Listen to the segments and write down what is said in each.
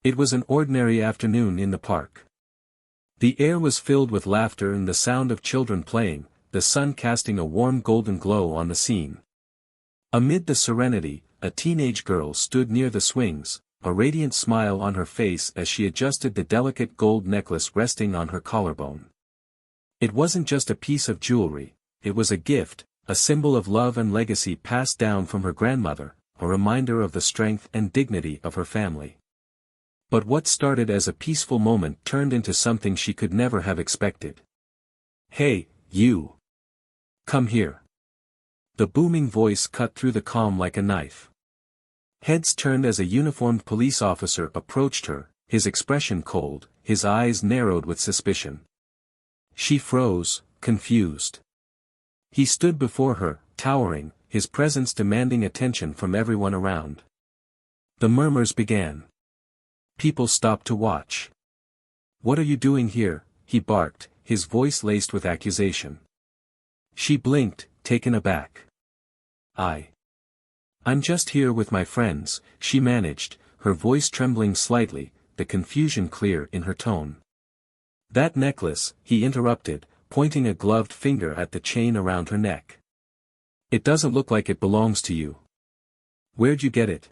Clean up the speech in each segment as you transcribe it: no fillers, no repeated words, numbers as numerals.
It was an ordinary afternoon in the park. The air was filled with laughter and the sound of children playing, the sun casting a warm golden glow on the scene. Amid the serenity, a teenage girl stood near the swings, a radiant smile on her face as she adjusted the delicate gold necklace resting on her collarbone. It wasn't just a piece of jewelry, it was a gift, a symbol of love and legacy passed down from her grandmother, a reminder of the strength and dignity of her family. But what started as a peaceful moment turned into something she could never have expected. "Hey, you! Come here!" The booming voice cut through the calm like a knife. Heads turned as a uniformed police officer approached her, his expression cold, his eyes narrowed with suspicion. She froze, confused. He stood before her, towering, his presence demanding attention from everyone around. The murmurs began. People stopped to watch. "What are you doing here?" he barked, his voice laced with accusation. She blinked, taken aback. I'm just here with my friends," she managed, her voice trembling slightly, the confusion clear in her tone. "That necklace," he interrupted, pointing a gloved finger at the chain around her neck. "It doesn't look like it belongs to you. Where'd you get it?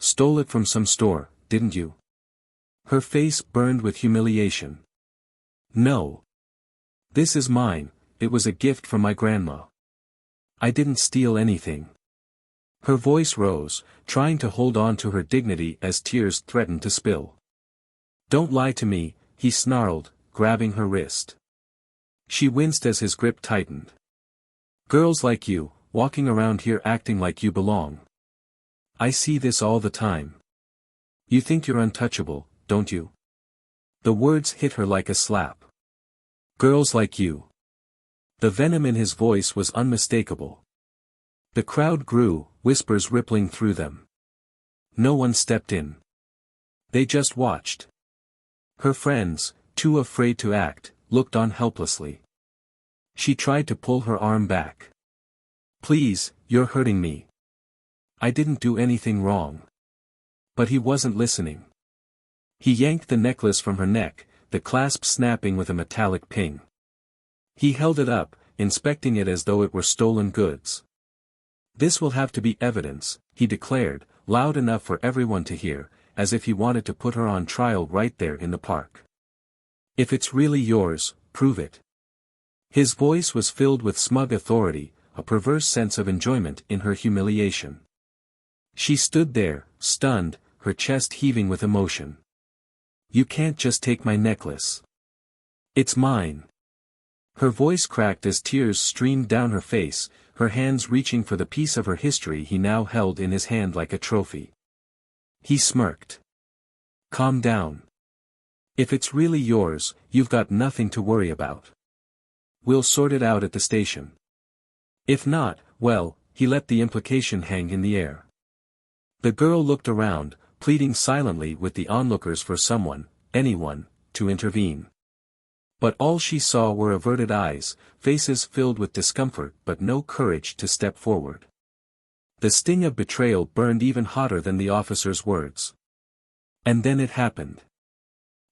Stole it from some store, didn't you?" Her face burned with humiliation. "No. This is mine, it was a gift from my grandma. I didn't steal anything." Her voice rose, trying to hold on to her dignity as tears threatened to spill. "Don't lie to me," he snarled, grabbing her wrist. She winced as his grip tightened. "Girls like you, walking around here acting like you belong. I see this all the time. You think you're untouchable, don't you?" The words hit her like a slap. "Girls like you." The venom in his voice was unmistakable. The crowd grew, whispers rippling through them. No one stepped in. They just watched. Her friends, too afraid to act, looked on helplessly. She tried to pull her arm back. "Please, you're hurting me. I didn't do anything wrong." But he wasn't listening. He yanked the necklace from her neck, the clasp snapping with a metallic ping. He held it up, inspecting it as though it were stolen goods. "This will have to be evidence," he declared, loud enough for everyone to hear, as if he wanted to put her on trial right there in the park. "If it's really yours, prove it." His voice was filled with smug authority, a perverse sense of enjoyment in her humiliation. She stood there, stunned, her chest heaving with emotion. "You can't just take my necklace. It's mine." Her voice cracked as tears streamed down her face, her hands reaching for the piece of her history he now held in his hand like a trophy. He smirked. "Calm down. If it's really yours, you've got nothing to worry about. We'll sort it out at the station. If not, well," he let the implication hang in the air. The girl looked around, pleading silently with the onlookers for someone, anyone, to intervene. But all she saw were averted eyes, faces filled with discomfort but no courage to step forward. The sting of betrayal burned even hotter than the officer's words. And then it happened.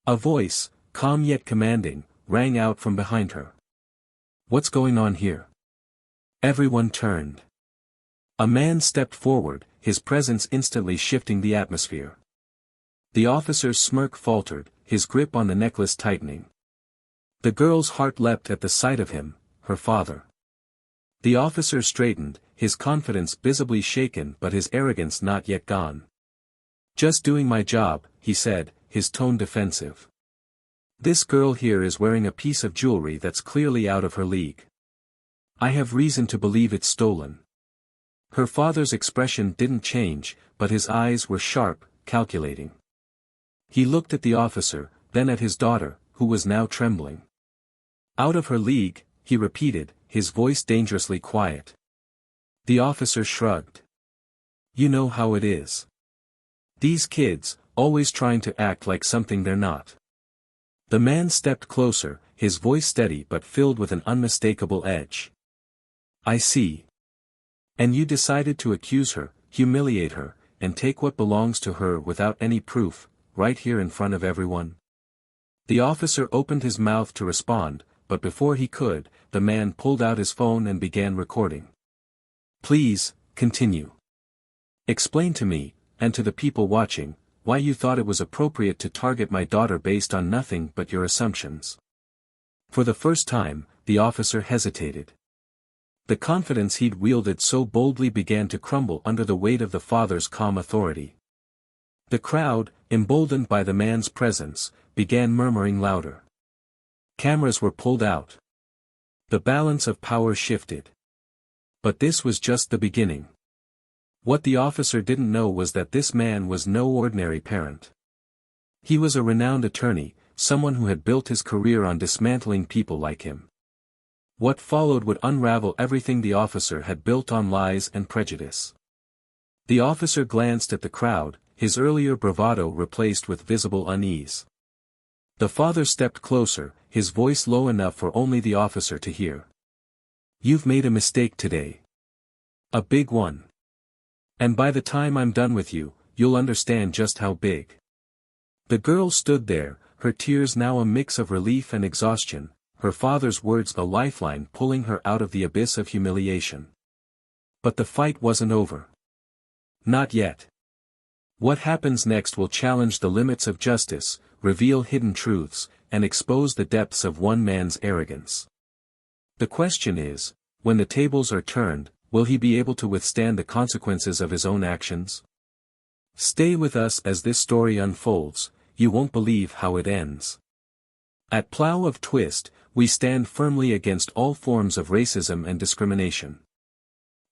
A voice, calm yet commanding, rang out from behind her. "What's going on here?" Everyone turned. A man stepped forward, his presence instantly shifting the atmosphere. The officer's smirk faltered, his grip on the necklace tightening. The girl's heart leapt at the sight of him, her father. The officer straightened, his confidence visibly shaken but his arrogance not yet gone. "Just doing my job," he said, his tone defensive. "This girl here is wearing a piece of jewelry that's clearly out of her league. I have reason to believe it's stolen." Her father's expression didn't change, but his eyes were sharp, calculating. He looked at the officer, then at his daughter, who was now trembling. "Out of her league," he repeated, his voice dangerously quiet. The officer shrugged. "You know how it is. These kids, always trying to act like something they're not." The man stepped closer, his voice steady but filled with an unmistakable edge. "I see. And you decided to accuse her, humiliate her, and take what belongs to her without any proof, right here in front of everyone?" The officer opened his mouth to respond, but before he could, the man pulled out his phone and began recording. "Please, continue. Explain to me, and to the people watching, why you thought it was appropriate to target my daughter based on nothing but your assumptions." For the first time, the officer hesitated. The confidence he'd wielded so boldly began to crumble under the weight of the father's calm authority. The crowd, emboldened by the man's presence, began murmuring louder. Cameras were pulled out. The balance of power shifted. But this was just the beginning. What the officer didn't know was that this man was no ordinary parent. He was a renowned attorney, someone who had built his career on dismantling people like him. What followed would unravel everything the officer had built on lies and prejudice. The officer glanced at the crowd, his earlier bravado replaced with visible unease. The father stepped closer, his voice low enough for only the officer to hear. "You've made a mistake today. A big one. And by the time I'm done with you, you'll understand just how big." The girl stood there, her tears now a mix of relief and exhaustion, her father's words a lifeline pulling her out of the abyss of humiliation. But the fight wasn't over. Not yet. What happens next will challenge the limits of justice, reveal hidden truths, and expose the depths of one man's arrogance. The question is, when the tables are turned, will he be able to withstand the consequences of his own actions? Stay with us as this story unfolds, you won't believe how it ends. At Plough of Twist, we stand firmly against all forms of racism and discrimination.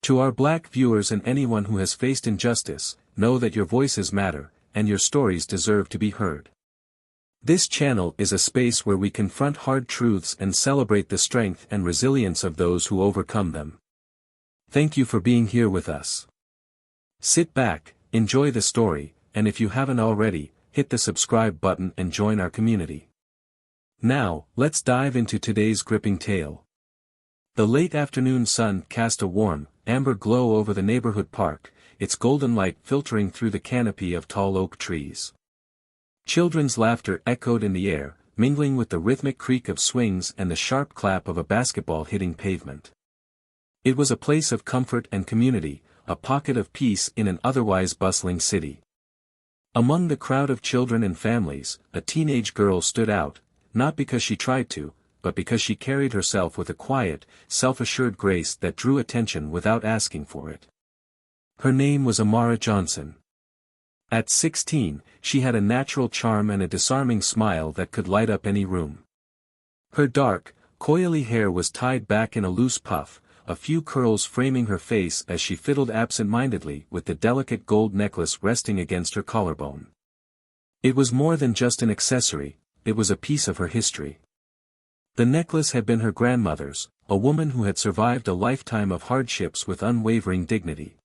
To our black viewers and anyone who has faced injustice, know that your voices matter, and your stories deserve to be heard. This channel is a space where we confront hard truths and celebrate the strength and resilience of those who overcome them. Thank you for being here with us. Sit back, enjoy the story, and if you haven't already, hit the subscribe button and join our community. Now, let's dive into today's gripping tale. The late afternoon sun cast a warm, amber glow over the neighborhood park, its golden light filtering through the canopy of tall oak trees. Children's laughter echoed in the air, mingling with the rhythmic creak of swings and the sharp clap of a basketball hitting pavement. It was a place of comfort and community, a pocket of peace in an otherwise bustling city. Among the crowd of children and families, a teenage girl stood out, not because she tried to, but because she carried herself with a quiet, self-assured grace that drew attention without asking for it. Her name was Amara Johnson. At 16, she had a natural charm and a disarming smile that could light up any room. Her dark, coily hair was tied back in a loose puff, a few curls framing her face as she fiddled absent-mindedly with the delicate gold necklace resting against her collarbone. It was more than just an accessory, it was a piece of her history. The necklace had been her grandmother's, a woman who had survived a lifetime of hardships with unwavering dignity.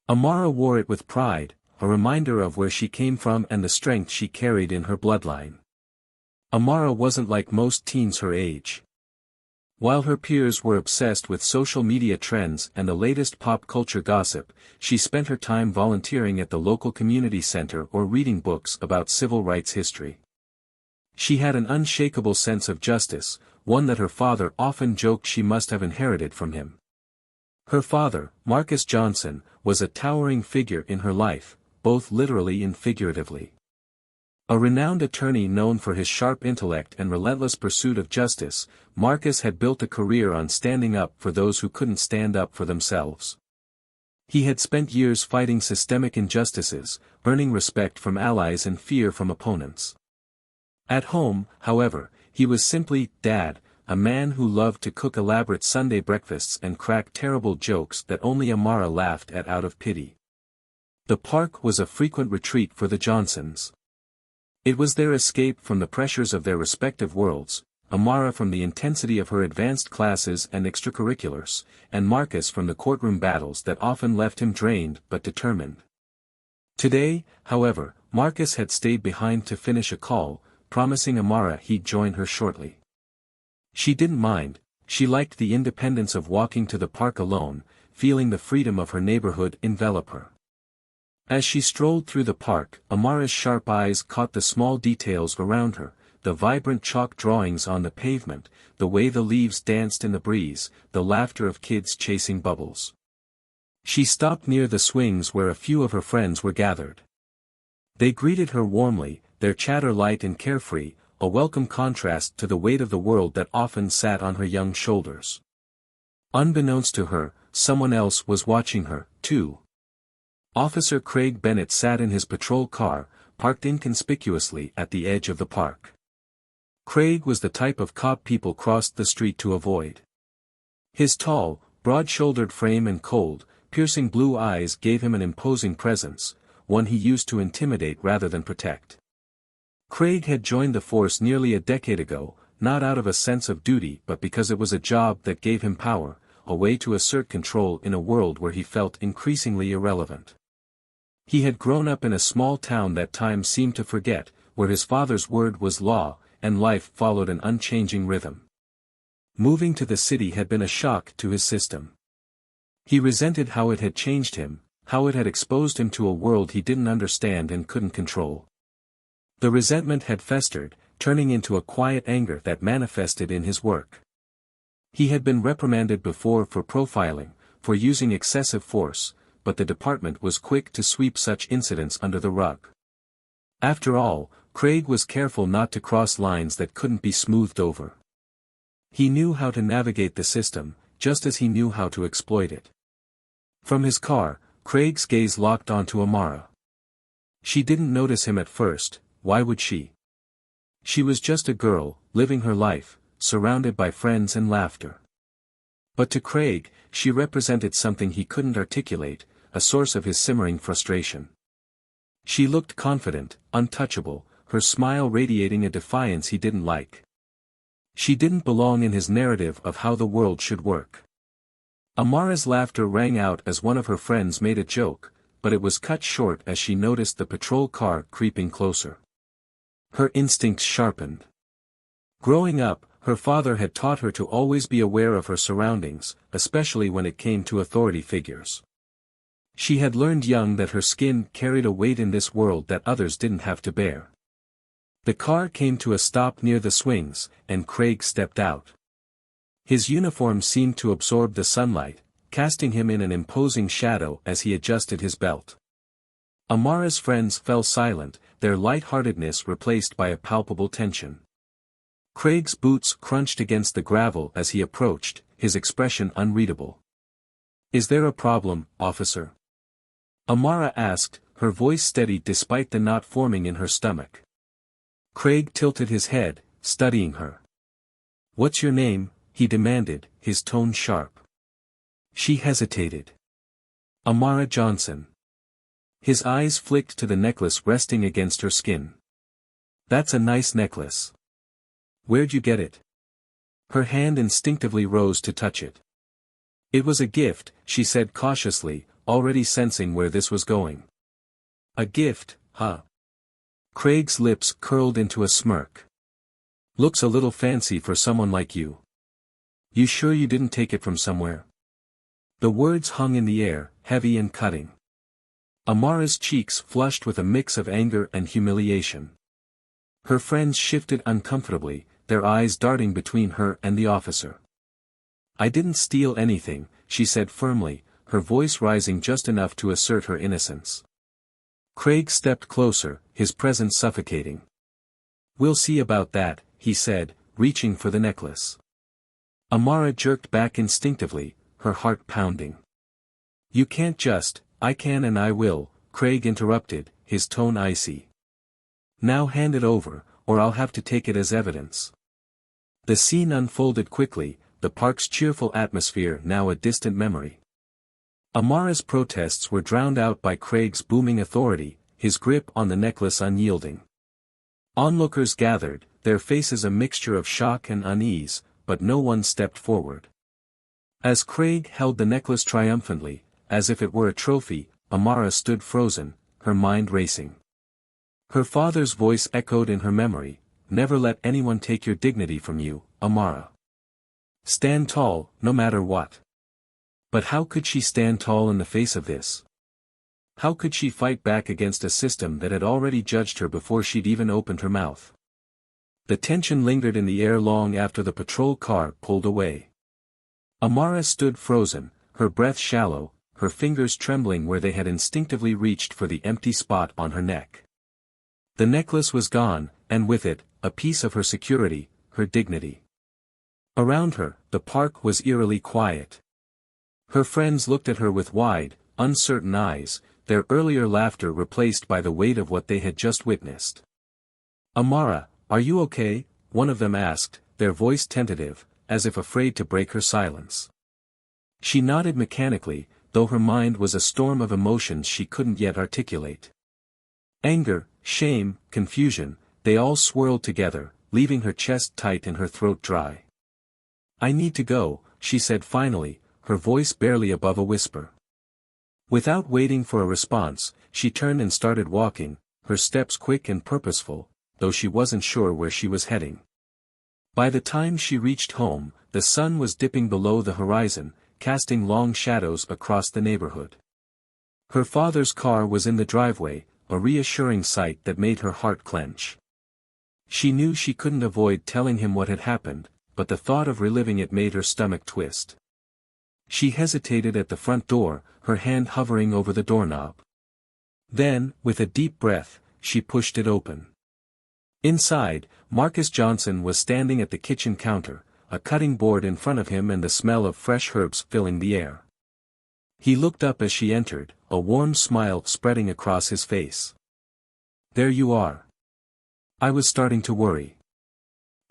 Amara wore it with pride, a reminder of where she came from and the strength she carried in her bloodline. Amara wasn't like most teens her age. While her peers were obsessed with social media trends and the latest pop culture gossip, she spent her time volunteering at the local community center or reading books about civil rights history. She had an unshakable sense of justice, one that her father often joked she must have inherited from him. Her father, Marcus Johnson, was a towering figure in her life, both literally and figuratively. A renowned attorney known for his sharp intellect and relentless pursuit of justice, Marcus had built a career on standing up for those who couldn't stand up for themselves. He had spent years fighting systemic injustices, earning respect from allies and fear from opponents. At home, however, he was simply Dad, a man who loved to cook elaborate Sunday breakfasts and crack terrible jokes that only Amara laughed at out of pity. The park was a frequent retreat for the Johnsons. It was their escape from the pressures of their respective worlds, Amara from the intensity of her advanced classes and extracurriculars, and Marcus from the courtroom battles that often left him drained but determined. Today, however, Marcus had stayed behind to finish a call, promising Amara he'd join her shortly. She didn't mind, she liked the independence of walking to the park alone, feeling the freedom of her neighborhood envelop her. As she strolled through the park, Amara's sharp eyes caught the small details around her, the vibrant chalk drawings on the pavement, the way the leaves danced in the breeze, the laughter of kids chasing bubbles. She stopped near the swings where a few of her friends were gathered. They greeted her warmly, their chatter light and carefree, a welcome contrast to the weight of the world that often sat on her young shoulders. Unbeknownst to her, someone else was watching her, too. Officer Craig Bennett sat in his patrol car, parked inconspicuously at the edge of the park. Craig was the type of cop people crossed the street to avoid. His tall, broad-shouldered frame and cold, piercing blue eyes gave him an imposing presence, one he used to intimidate rather than protect. Craig had joined the force nearly a decade ago, not out of a sense of duty but because it was a job that gave him power, a way to assert control in a world where he felt increasingly irrelevant. He had grown up in a small town that time seemed to forget, where his father's word was law, and life followed an unchanging rhythm. Moving to the city had been a shock to his system. He resented how it had changed him, how it had exposed him to a world he didn't understand and couldn't control. The resentment had festered, turning into a quiet anger that manifested in his work. He had been reprimanded before for profiling, for using excessive force, but the department was quick to sweep such incidents under the rug. After all, Craig was careful not to cross lines that couldn't be smoothed over. He knew how to navigate the system, just as he knew how to exploit it. From his car, Craig's gaze locked onto Amara. She didn't notice him at first, why would she? She was just a girl, living her life, surrounded by friends and laughter. But to Craig, she represented something he couldn't articulate, a source of his simmering frustration. She looked confident, untouchable, her smile radiating a defiance he didn't like. She didn't belong in his narrative of how the world should work. Amara's laughter rang out as one of her friends made a joke, but it was cut short as she noticed the patrol car creeping closer. Her instincts sharpened. Growing up, her father had taught her to always be aware of her surroundings, especially when it came to authority figures. She had learned young that her skin carried a weight in this world that others didn't have to bear. The car came to a stop near the swings, and Craig stepped out. His uniform seemed to absorb the sunlight, casting him in an imposing shadow as he adjusted his belt. Amara's friends fell silent, their light-heartedness replaced by a palpable tension. Craig's boots crunched against the gravel as he approached, his expression unreadable. "Is there a problem, officer?" Amara asked, her voice steady despite the knot forming in her stomach. Craig tilted his head, studying her. "What's your name?" he demanded, his tone sharp. She hesitated. "Amara Johnson." His eyes flicked to the necklace resting against her skin. "That's a nice necklace. Where'd you get it?" Her hand instinctively rose to touch it. "It was a gift," she said cautiously, already sensing where this was going. "A gift, huh?" Craig's lips curled into a smirk. "Looks a little fancy for someone like you. You sure you didn't take it from somewhere?" The words hung in the air, heavy and cutting. Amara's cheeks flushed with a mix of anger and humiliation. Her friends shifted uncomfortably, their eyes darting between her and the officer. "I didn't steal anything," she said firmly, her voice rising just enough to assert her innocence. Craig stepped closer, his presence suffocating. "We'll see about that," he said, reaching for the necklace. Amara jerked back instinctively, her heart pounding. "You can't just, I can and I will," Craig interrupted, his tone icy. "Now hand it over, or I'll have to take it as evidence." The scene unfolded quickly, the park's cheerful atmosphere now a distant memory. Amara's protests were drowned out by Craig's booming authority, his grip on the necklace unyielding. Onlookers gathered, their faces a mixture of shock and unease, but no one stepped forward. As Craig held the necklace triumphantly, as if it were a trophy, Amara stood frozen, her mind racing. Her father's voice echoed in her memory, "Never let anyone take your dignity from you, Amara. Stand tall, no matter what." But how could she stand tall in the face of this? How could she fight back against a system that had already judged her before she'd even opened her mouth? The tension lingered in the air long after the patrol car pulled away. Amara stood frozen, her breath shallow, her fingers trembling where they had instinctively reached for the empty spot on her neck. The necklace was gone, and with it, a piece of her security, her dignity. Around her, the park was eerily quiet. Her friends looked at her with wide, uncertain eyes, their earlier laughter replaced by the weight of what they had just witnessed. "Amara, are you okay?" one of them asked, their voice tentative, as if afraid to break her silence. She nodded mechanically, though her mind was a storm of emotions she couldn't yet articulate. Anger, shame, confusion, they all swirled together, leaving her chest tight and her throat dry. "I need to go," she said finally, her voice barely above a whisper. Without waiting for a response, she turned and started walking, her steps quick and purposeful, though she wasn't sure where she was heading. By the time she reached home, the sun was dipping below the horizon, casting long shadows across the neighborhood. Her father's car was in the driveway, a reassuring sight that made her heart clench. She knew she couldn't avoid telling him what had happened, but the thought of reliving it made her stomach twist. She hesitated at the front door, her hand hovering over the doorknob. Then, with a deep breath, she pushed it open. Inside, Marcus Johnson was standing at the kitchen counter, a cutting board in front of him and the smell of fresh herbs filling the air. He looked up as she entered, a warm smile spreading across his face. "There you are. I was starting to worry.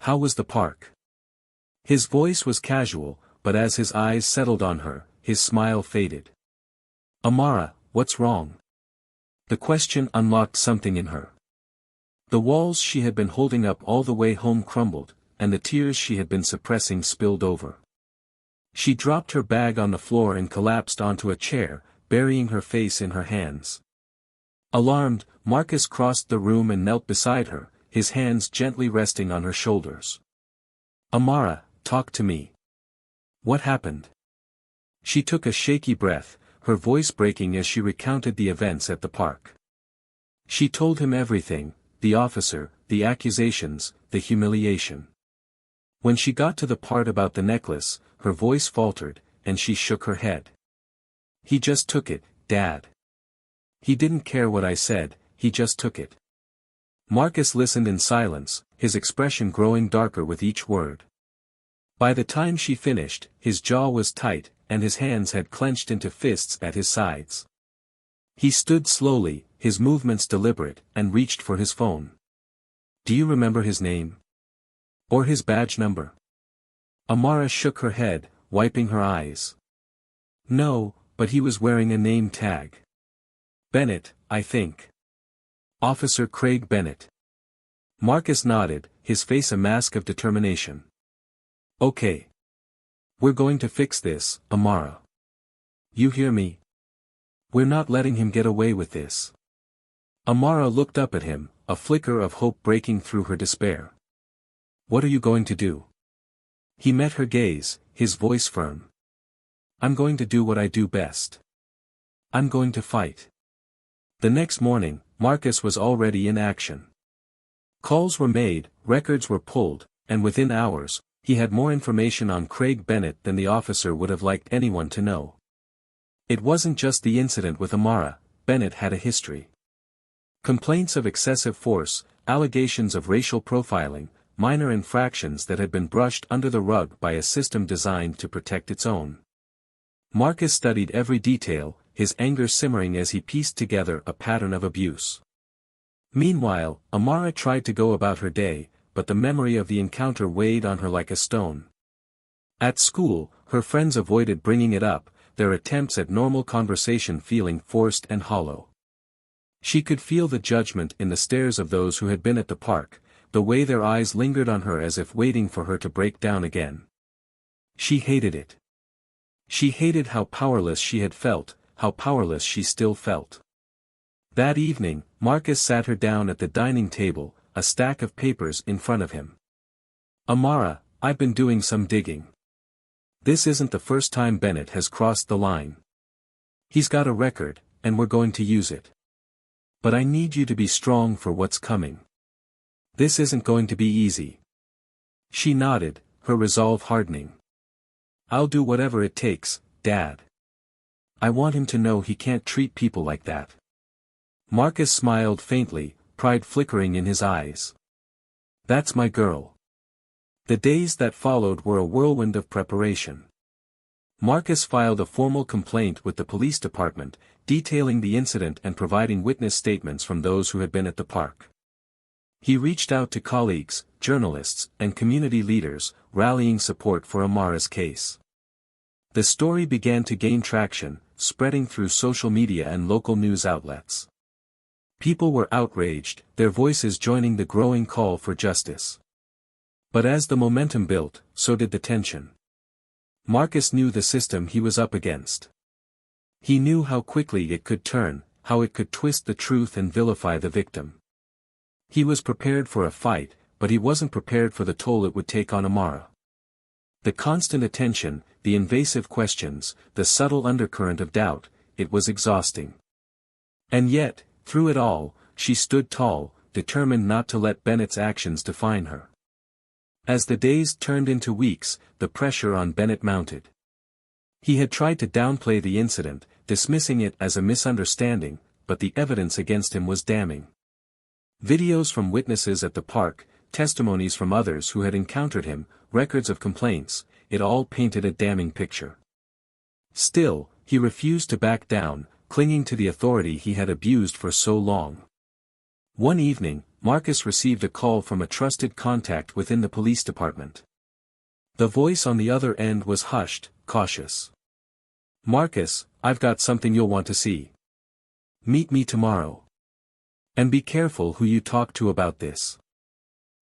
How was the park?" His voice was casual, but as his eyes settled on her, his smile faded. "Amara, what's wrong?" The question unlocked something in her. The walls she had been holding up all the way home crumbled, and the tears she had been suppressing spilled over. She dropped her bag on the floor and collapsed onto a chair, burying her face in her hands. Alarmed, Marcus crossed the room and knelt beside her, his hands gently resting on her shoulders. "Amara, talk to me. What happened?" She took a shaky breath, her voice breaking as she recounted the events at the park. She told him everything, the officer, the accusations, the humiliation. When she got to the part about the necklace, her voice faltered, and she shook her head. "He just took it, Dad. He didn't care what I said, he just took it." Marcus listened in silence, his expression growing darker with each word. By the time she finished, his jaw was tight, and his hands had clenched into fists at his sides. He stood slowly, his movements deliberate, and reached for his phone. "Do you remember his name? Or his badge number?" Amara shook her head, wiping her eyes. "No, but he was wearing a name tag. Bennett, I think. Officer Craig Bennett." Marcus nodded, his face a mask of determination. "Okay. We're going to fix this, Amara. You hear me? We're not letting him get away with this." Amara looked up at him, a flicker of hope breaking through her despair. "What are you going to do?" He met her gaze, his voice firm. "I'm going to do what I do best. I'm going to fight." The next morning, Marcus was already in action. Calls were made, records were pulled, and within hours, he had more information on Craig Bennett than the officer would have liked anyone to know. It wasn't just the incident with Amara, Bennett had a history. Complaints of excessive force, allegations of racial profiling, minor infractions that had been brushed under the rug by a system designed to protect its own. Marcus studied every detail, his anger simmering as he pieced together a pattern of abuse. Meanwhile, Amara tried to go about her day, but the memory of the encounter weighed on her like a stone. At school, her friends avoided bringing it up, their attempts at normal conversation feeling forced and hollow. She could feel the judgment in the stares of those who had been at the park, the way their eyes lingered on her as if waiting for her to break down again. She hated it. She hated how powerless she had felt, how powerless she still felt. That evening, Marcus sat her down at the dining table, a stack of papers in front of him. "Amara, I've been doing some digging. This isn't the first time Bennett has crossed the line. He's got a record, and we're going to use it. But I need you to be strong for what's coming. This isn't going to be easy. She nodded, her resolve hardening. I'll do whatever it takes, Dad. I want him to know he can't treat people like that. Marcus smiled faintly, pride flickering in his eyes. That's my girl. The days that followed were a whirlwind of preparation. Marcus filed a formal complaint with the police department, detailing the incident and providing witness statements from those who had been at the park. He reached out to colleagues, journalists, and community leaders, rallying support for Amara's case. The story began to gain traction, spreading through social media and local news outlets. People were outraged, their voices joining the growing call for justice. But as the momentum built, so did the tension. Marcus knew the system he was up against. He knew how quickly it could turn, how it could twist the truth and vilify the victim. He was prepared for a fight, but he wasn't prepared for the toll it would take on Amara. The constant attention, the invasive questions, the subtle undercurrent of doubt, it was exhausting. And yet, through it all, she stood tall, determined not to let Bennett's actions define her. As the days turned into weeks, the pressure on Bennett mounted. He had tried to downplay the incident, dismissing it as a misunderstanding, but the evidence against him was damning. Videos from witnesses at the park, testimonies from others who had encountered him, records of complaints, it all painted a damning picture. Still, he refused to back down, clinging to the authority he had abused for so long. One evening, Marcus received a call from a trusted contact within the police department. The voice on the other end was hushed, cautious. Marcus, I've got something you'll want to see. Meet me tomorrow. And be careful who you talk to about this.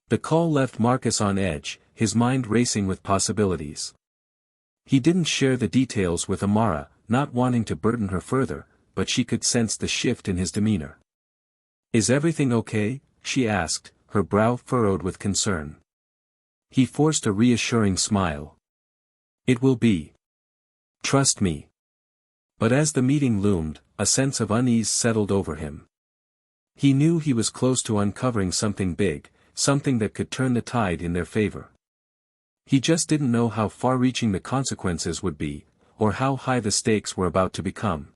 The call left Marcus on edge, his mind racing with possibilities. He didn't share the details with Amara, not wanting to burden her further, but she could sense the shift in his demeanor. Is everything okay? She asked, her brow furrowed with concern. He forced a reassuring smile. It will be. Trust me. But as the meeting loomed, a sense of unease settled over him. He knew he was close to uncovering something big, something that could turn the tide in their favor. He just didn't know how far-reaching the consequences would be, or how high the stakes were about to become.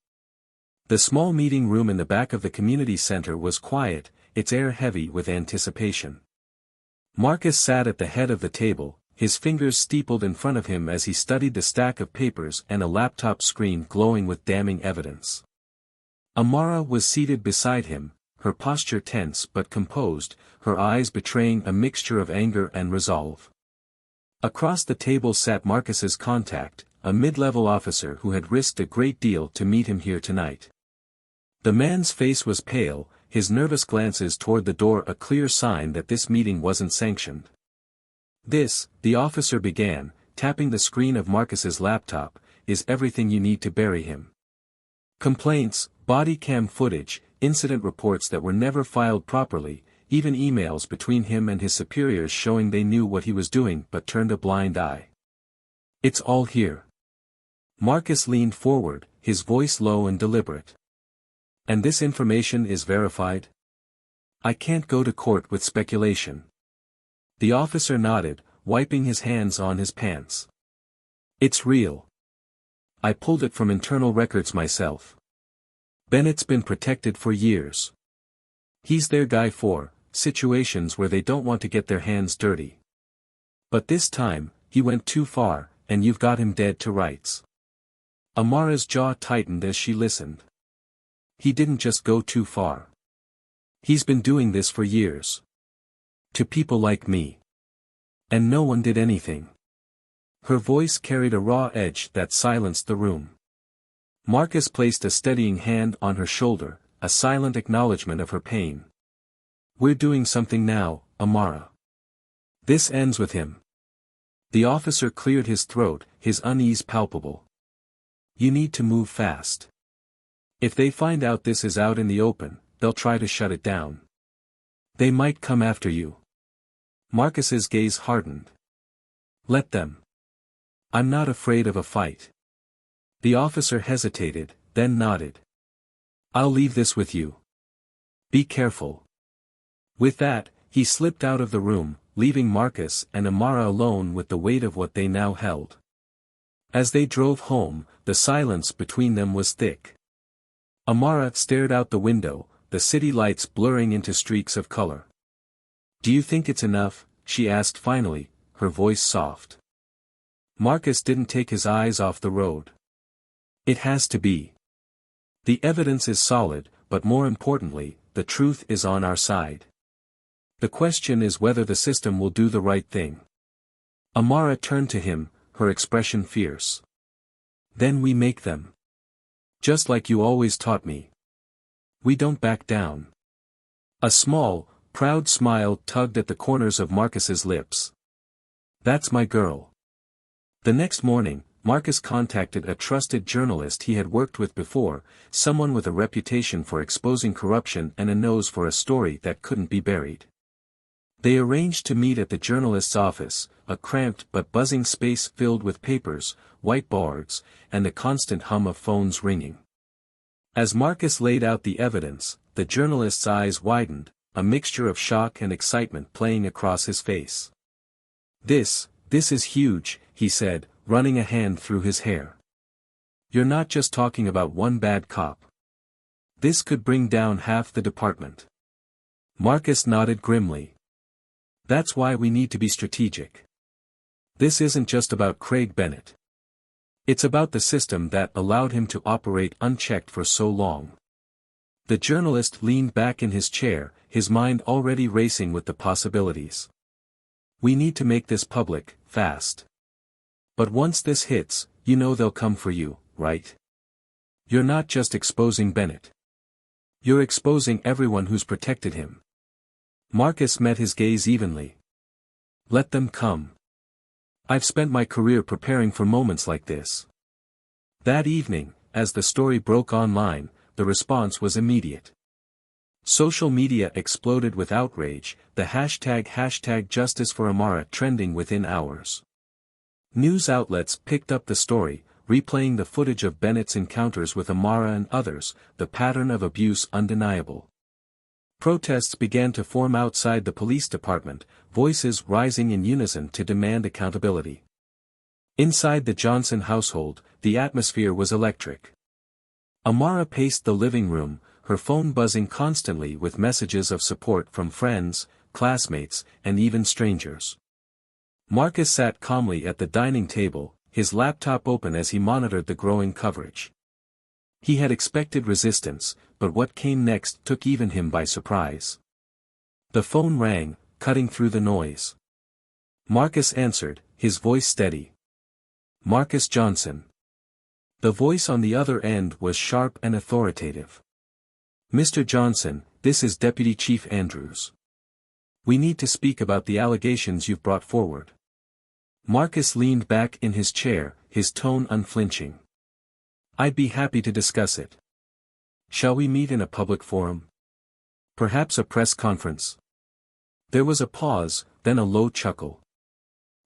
The small meeting room in the back of the community center was quiet, its air heavy with anticipation. Marcus sat at the head of the table, his fingers steepled in front of him as he studied the stack of papers and a laptop screen glowing with damning evidence. Amara was seated beside him, her posture tense but composed, her eyes betraying a mixture of anger and resolve. Across the table sat Marcus's contact, a mid-level officer who had risked a great deal to meet him here tonight. The man's face was pale, his nervous glances toward the door a clear sign that this meeting wasn't sanctioned. This, the officer began, tapping the screen of Marcus's laptop, is everything you need to bury him. Complaints, body cam footage, incident reports that were never filed properly, even emails between him and his superiors showing they knew what he was doing but turned a blind eye. It's all here. Marcus leaned forward, his voice low and deliberate. And this information is verified? I can't go to court with speculation. The officer nodded, wiping his hands on his pants. It's real. I pulled it from internal records myself. Bennett's been protected for years. He's their guy for situations where they don't want to get their hands dirty. But this time, he went too far, and you've got him dead to rights. Amara's jaw tightened as she listened. He didn't just go too far. He's been doing this for years. To people like me. And no one did anything. Her voice carried a raw edge that silenced the room. Marcus placed a steadying hand on her shoulder, a silent acknowledgement of her pain. We're doing something now, Amara. This ends with him. The officer cleared his throat, his unease palpable. You need to move fast. If they find out this is out in the open, they'll try to shut it down. They might come after you. Marcus's gaze hardened. Let them. I'm not afraid of a fight. The officer hesitated, then nodded. I'll leave this with you. Be careful. With that, he slipped out of the room, leaving Marcus and Amara alone with the weight of what they now held. As they drove home, the silence between them was thick. Amara stared out the window, the city lights blurring into streaks of color. "Do you think it's enough?" she asked finally, her voice soft. Marcus didn't take his eyes off the road. "It has to be. The evidence is solid, but more importantly, the truth is on our side. The question is whether the system will do the right thing." Amara turned to him, her expression fierce. "Then we make them. Just like you always taught me. We don't back down." A small, proud smile tugged at the corners of Marcus's lips. "That's my girl." The next morning, Marcus contacted a trusted journalist he had worked with before, someone with a reputation for exposing corruption and a nose for a story that couldn't be buried. They arranged to meet at the journalist's office, a cramped but buzzing space filled with papers, whiteboards, and the constant hum of phones ringing. As Marcus laid out the evidence, the journalist's eyes widened, a mixture of shock and excitement playing across his face. This is huge," he said, running a hand through his hair. "You're not just talking about one bad cop. This could bring down half the department." Marcus nodded grimly. "That's why we need to be strategic. This isn't just about Craig Bennett. It's about the system that allowed him to operate unchecked for so long." The journalist leaned back in his chair, his mind already racing with the possibilities. "We need to make this public, fast. But once this hits, you know they'll come for you, right? You're not just exposing Bennett. You're exposing everyone who's protected him." Marcus met his gaze evenly. "Let them come. I've spent my career preparing for moments like this." That evening, as the story broke online, the response was immediate. Social media exploded with outrage, the hashtag Justice for Amara trending within hours. News outlets picked up the story, replaying the footage of Bennett's encounters with Amara and others, the pattern of abuse undeniable. Protests began to form outside the police department, voices rising in unison to demand accountability. Inside the Johnson household, the atmosphere was electric. Amara paced the living room, her phone buzzing constantly with messages of support from friends, classmates, and even strangers. Marcus sat calmly at the dining table, his laptop open as he monitored the growing coverage. He had expected resistance, but what came next took even him by surprise. The phone rang, cutting through the noise. Marcus answered, his voice steady. "Marcus Johnson." The voice on the other end was sharp and authoritative. "Mr. Johnson, this is Deputy Chief Andrews. We need to speak about the allegations you've brought forward." Marcus leaned back in his chair, his tone unflinching. "I'd be happy to discuss it. Shall we meet in a public forum? Perhaps a press conference?" There was a pause, then a low chuckle.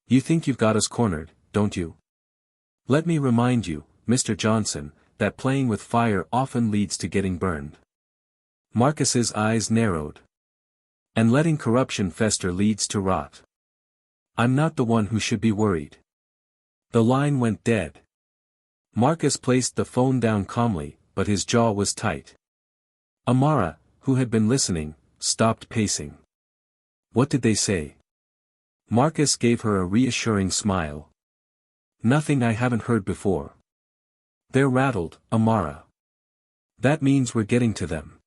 "You think you've got us cornered, don't you? Let me remind you, Mr. Johnson, that playing with fire often leads to getting burned." Marcus's eyes narrowed. "And letting corruption fester leads to rot. I'm not the one who should be worried." The line went dead. Marcus placed the phone down calmly, but his jaw was tight. Amara, who had been listening, stopped pacing. "What did they say?" Marcus gave her a reassuring smile. "Nothing I haven't heard before. They're rattled, Amara. That means we're getting to them."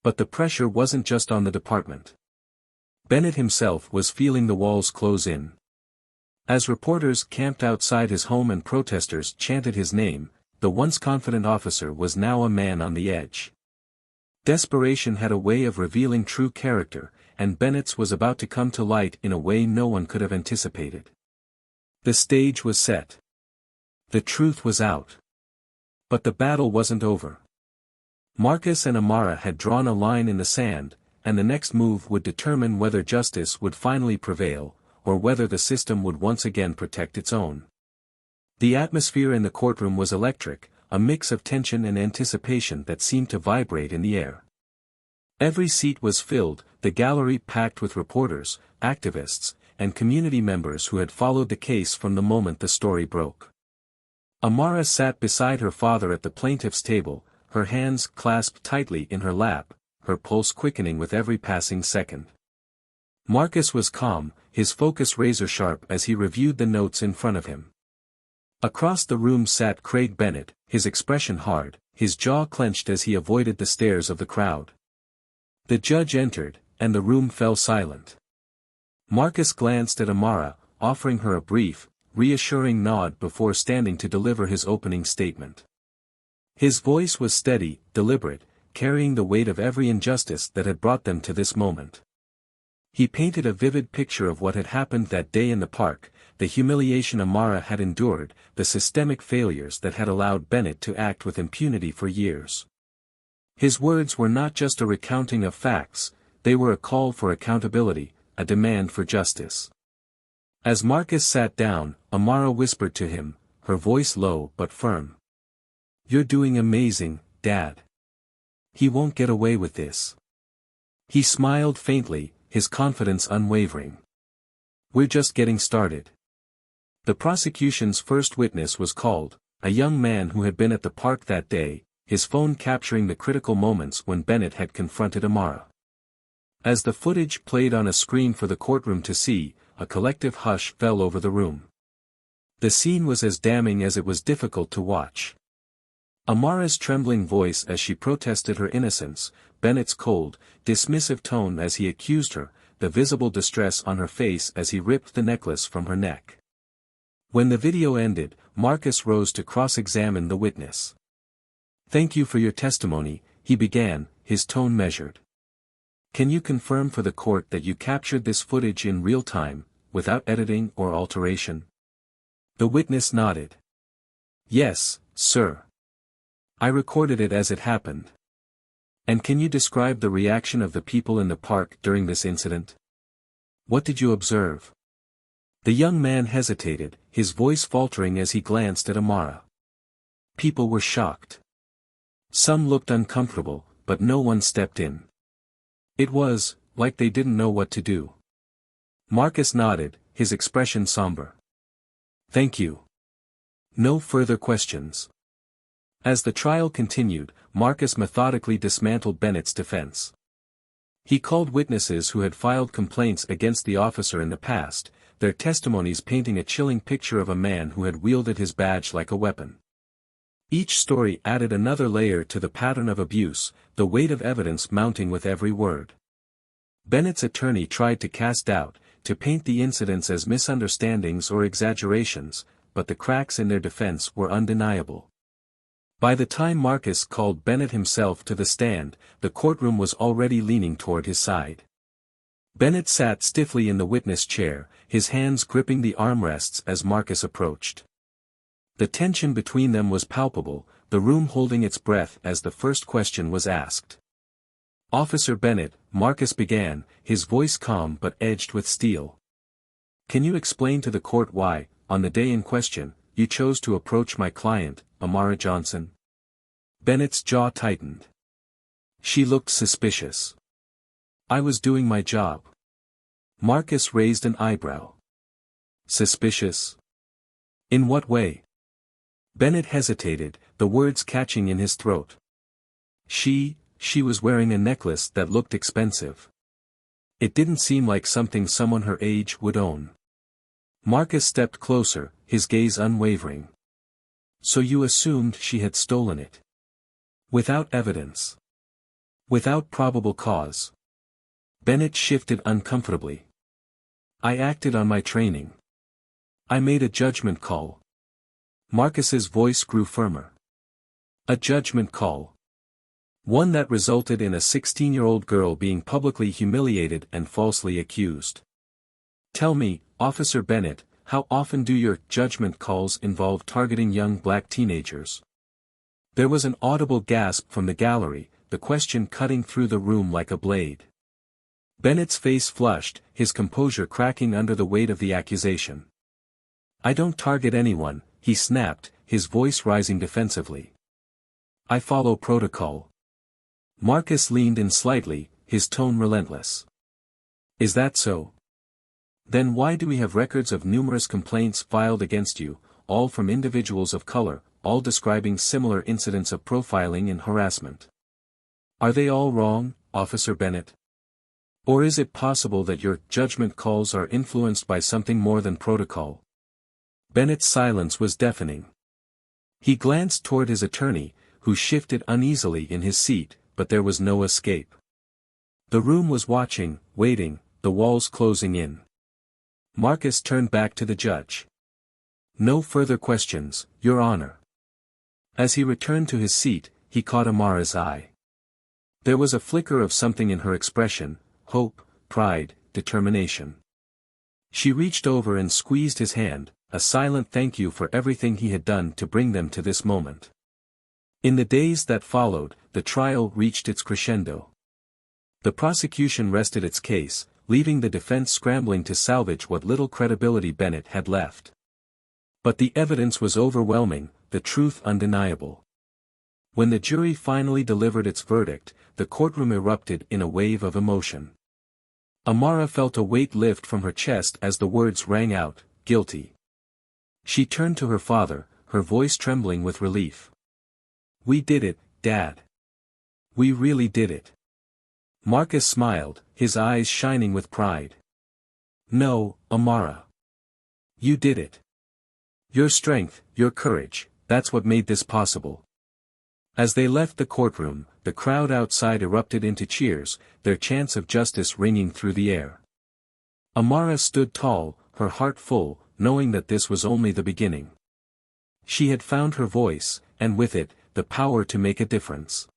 But the pressure wasn't just on the department. Bennett himself was feeling the walls close in. As reporters camped outside his home and protesters chanted his name, the once confident officer was now a man on the edge. Desperation had a way of revealing true character, and Bennett's was about to come to light in a way no one could have anticipated. The stage was set. The truth was out. But the battle wasn't over. Marcus and Amara had drawn a line in the sand, and the next move would determine whether justice would finally prevail, or whether the system would once again protect its own. The atmosphere in the courtroom was electric, a mix of tension and anticipation that seemed to vibrate in the air. Every seat was filled, the gallery packed with reporters, activists, and community members who had followed the case from the moment the story broke. Amara sat beside her father at the plaintiff's table, her hands clasped tightly in her lap, her pulse quickening with every passing second. Marcus was calm, his focus razor-sharp as he reviewed the notes in front of him. Across the room sat Craig Bennett, his expression hard, his jaw clenched as he avoided the stares of the crowd. The judge entered, and the room fell silent. Marcus glanced at Amara, offering her a brief, reassuring nod before standing to deliver his opening statement. His voice was steady, deliberate, carrying the weight of every injustice that had brought them to this moment. He painted a vivid picture of what had happened that day in the park, the humiliation Amara had endured, the systemic failures that had allowed Bennett to act with impunity for years. His words were not just a recounting of facts, they were a call for accountability, a demand for justice. As Marcus sat down, Amara whispered to him, her voice low but firm. "You're doing amazing, Dad. He won't get away with this." He smiled faintly, his confidence unwavering. "We're just getting started." The prosecution's first witness was called, a young man who had been at the park that day, his phone capturing the critical moments when Bennett had confronted Amara. As the footage played on a screen for the courtroom to see, a collective hush fell over the room. The scene was as damning as it was difficult to watch. Amara's trembling voice as she protested her innocence, Bennett's cold, dismissive tone as he accused her, the visible distress on her face as he ripped the necklace from her neck. When the video ended, Marcus rose to cross-examine the witness. "Thank you for your testimony," he began, his tone measured. "Can you confirm for the court that you captured this footage in real time, without editing or alteration?" The witness nodded. "Yes, sir. I recorded it as it happened." "And can you describe the reaction of the people in the park during this incident? What did you observe?" The young man hesitated, his voice faltering as he glanced at Amara. People were shocked. Some looked uncomfortable, but no one stepped in. It was, like they didn't know what to do. Marcus nodded, his expression somber. "Thank you. No further questions." As the trial continued, Marcus methodically dismantled Bennett's defense. He called witnesses who had filed complaints against the officer in the past, their testimonies painting a chilling picture of a man who had wielded his badge like a weapon. Each story added another layer to the pattern of abuse, the weight of evidence mounting with every word. Bennett's attorney tried to cast doubt, to paint the incidents as misunderstandings or exaggerations, but the cracks in their defense were undeniable. By the time Marcus called Bennett himself to the stand, the courtroom was already leaning toward his side. Bennett sat stiffly in the witness chair, his hands gripping the armrests as Marcus approached. The tension between them was palpable, the room holding its breath as the first question was asked. "Officer Bennett," Marcus began, his voice calm but edged with steel. "Can you explain to the court why, on the day in question, you chose to approach my client, Amara Johnson?" Bennett's jaw tightened. She looked suspicious. "I was doing my job." Marcus raised an eyebrow. "Suspicious? In what way?" Bennett hesitated, the words catching in his throat. She was wearing a necklace that looked expensive. It didn't seem like something someone her age would own. Marcus stepped closer, his gaze unwavering. "So you assumed she had stolen it? Without evidence? Without probable cause?" Bennett shifted uncomfortably. "I acted on my training. I made a judgment call." Marcus's voice grew firmer. "A judgment call? One that resulted in a 16-year-old girl being publicly humiliated and falsely accused. Tell me, Officer Bennett, how often do your judgment calls involve targeting young black teenagers?" There was an audible gasp from the gallery, the question cutting through the room like a blade. Bennett's face flushed, his composure cracking under the weight of the accusation. "I don't target anyone," he snapped, his voice rising defensively. I follow protocol. Marcus leaned in slightly, his tone relentless. Is that so? Then why do we have records of numerous complaints filed against you, all from individuals of color, all describing similar incidents of profiling and harassment? Are they all wrong, Officer Bennett? Or is it possible that your judgment calls are influenced by something more than protocol? Bennett's silence was deafening. He glanced toward his attorney, who shifted uneasily in his seat, but there was no escape. The room was watching, waiting, the walls closing in. Marcus turned back to the judge. No further questions, Your Honor. As he returned to his seat, he caught Amara's eye. There was a flicker of something in her expression, hope, pride, determination. She reached over and squeezed his hand, a silent thank you for everything he had done to bring them to this moment. In the days that followed, the trial reached its crescendo. The prosecution rested its case, leaving the defense scrambling to salvage what little credibility Bennett had left. But the evidence was overwhelming, the truth undeniable. When the jury finally delivered its verdict, the courtroom erupted in a wave of emotion. Amara felt a weight lift from her chest as the words rang out, guilty. She turned to her father, her voice trembling with relief. We did it, Dad. We really did it. Marcus smiled, his eyes shining with pride. No, Amara. You did it. Your strength, your courage, that's what made this possible. As they left the courtroom, the crowd outside erupted into cheers, their chants of justice ringing through the air. Amara stood tall, her heart full, knowing that this was only the beginning. She had found her voice, and with it, the power to make a difference.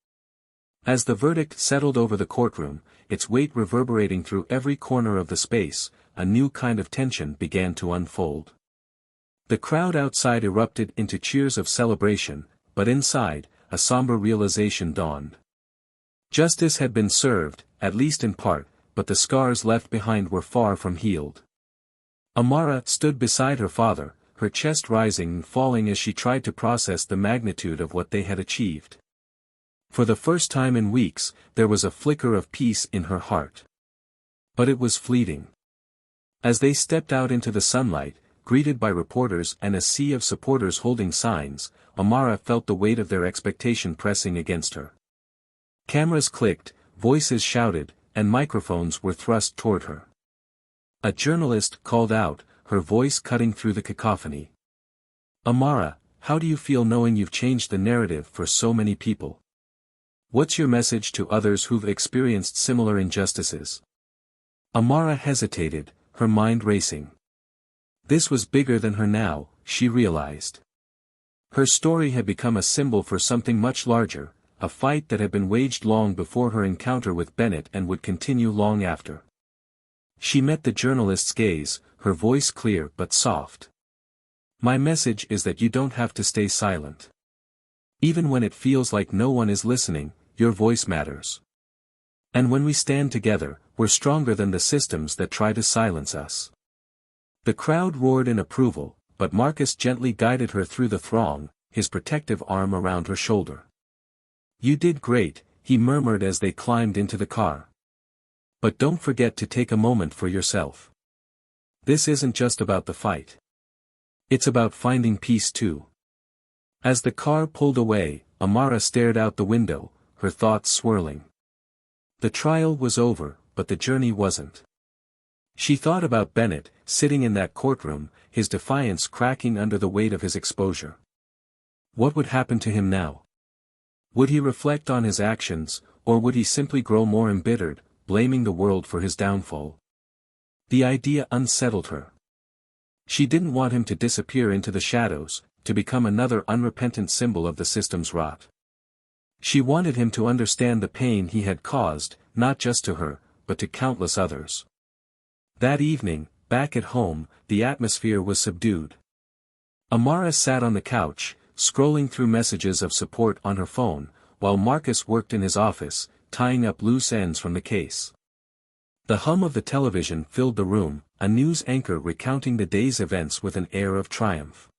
As the verdict settled over the courtroom, its weight reverberating through every corner of the space, a new kind of tension began to unfold. The crowd outside erupted into cheers of celebration, but inside, a somber realization dawned. Justice had been served, at least in part, but the scars left behind were far from healed. Amara stood beside her father, her chest rising and falling as she tried to process the magnitude of what they had achieved. For the first time in weeks, there was a flicker of peace in her heart. But it was fleeting. As they stepped out into the sunlight, greeted by reporters and a sea of supporters holding signs, Amara felt the weight of their expectation pressing against her. Cameras clicked, voices shouted, and microphones were thrust toward her. A journalist called out, her voice cutting through the cacophony. Amara, how do you feel knowing you've changed the narrative for so many people? What's your message to others who've experienced similar injustices? Amara hesitated, her mind racing. This was bigger than her now, she realized. Her story had become a symbol for something much larger, a fight that had been waged long before her encounter with Bennett and would continue long after. She met the journalist's gaze, her voice clear but soft. My message is that you don't have to stay silent. Even when it feels like no one is listening, your voice matters. And when we stand together, we're stronger than the systems that try to silence us. The crowd roared in approval, but Marcus gently guided her through the throng, his protective arm around her shoulder. You did great, he murmured as they climbed into the car. But don't forget to take a moment for yourself. This isn't just about the fight. It's about finding peace too. As the car pulled away, Amara stared out the window, her thoughts swirling. The trial was over, but the journey wasn't. She thought about Bennett, sitting in that courtroom, his defiance cracking under the weight of his exposure. What would happen to him now? Would he reflect on his actions, or would he simply grow more embittered, blaming the world for his downfall? The idea unsettled her. She didn't want him to disappear into the shadows, to become another unrepentant symbol of the system's rot. She wanted him to understand the pain he had caused, not just to her, but to countless others. That evening, back at home, the atmosphere was subdued. Amara sat on the couch, scrolling through messages of support on her phone, while Marcus worked in his office, tying up loose ends from the case. The hum of the television filled the room, a news anchor recounting the day's events with an air of triumph.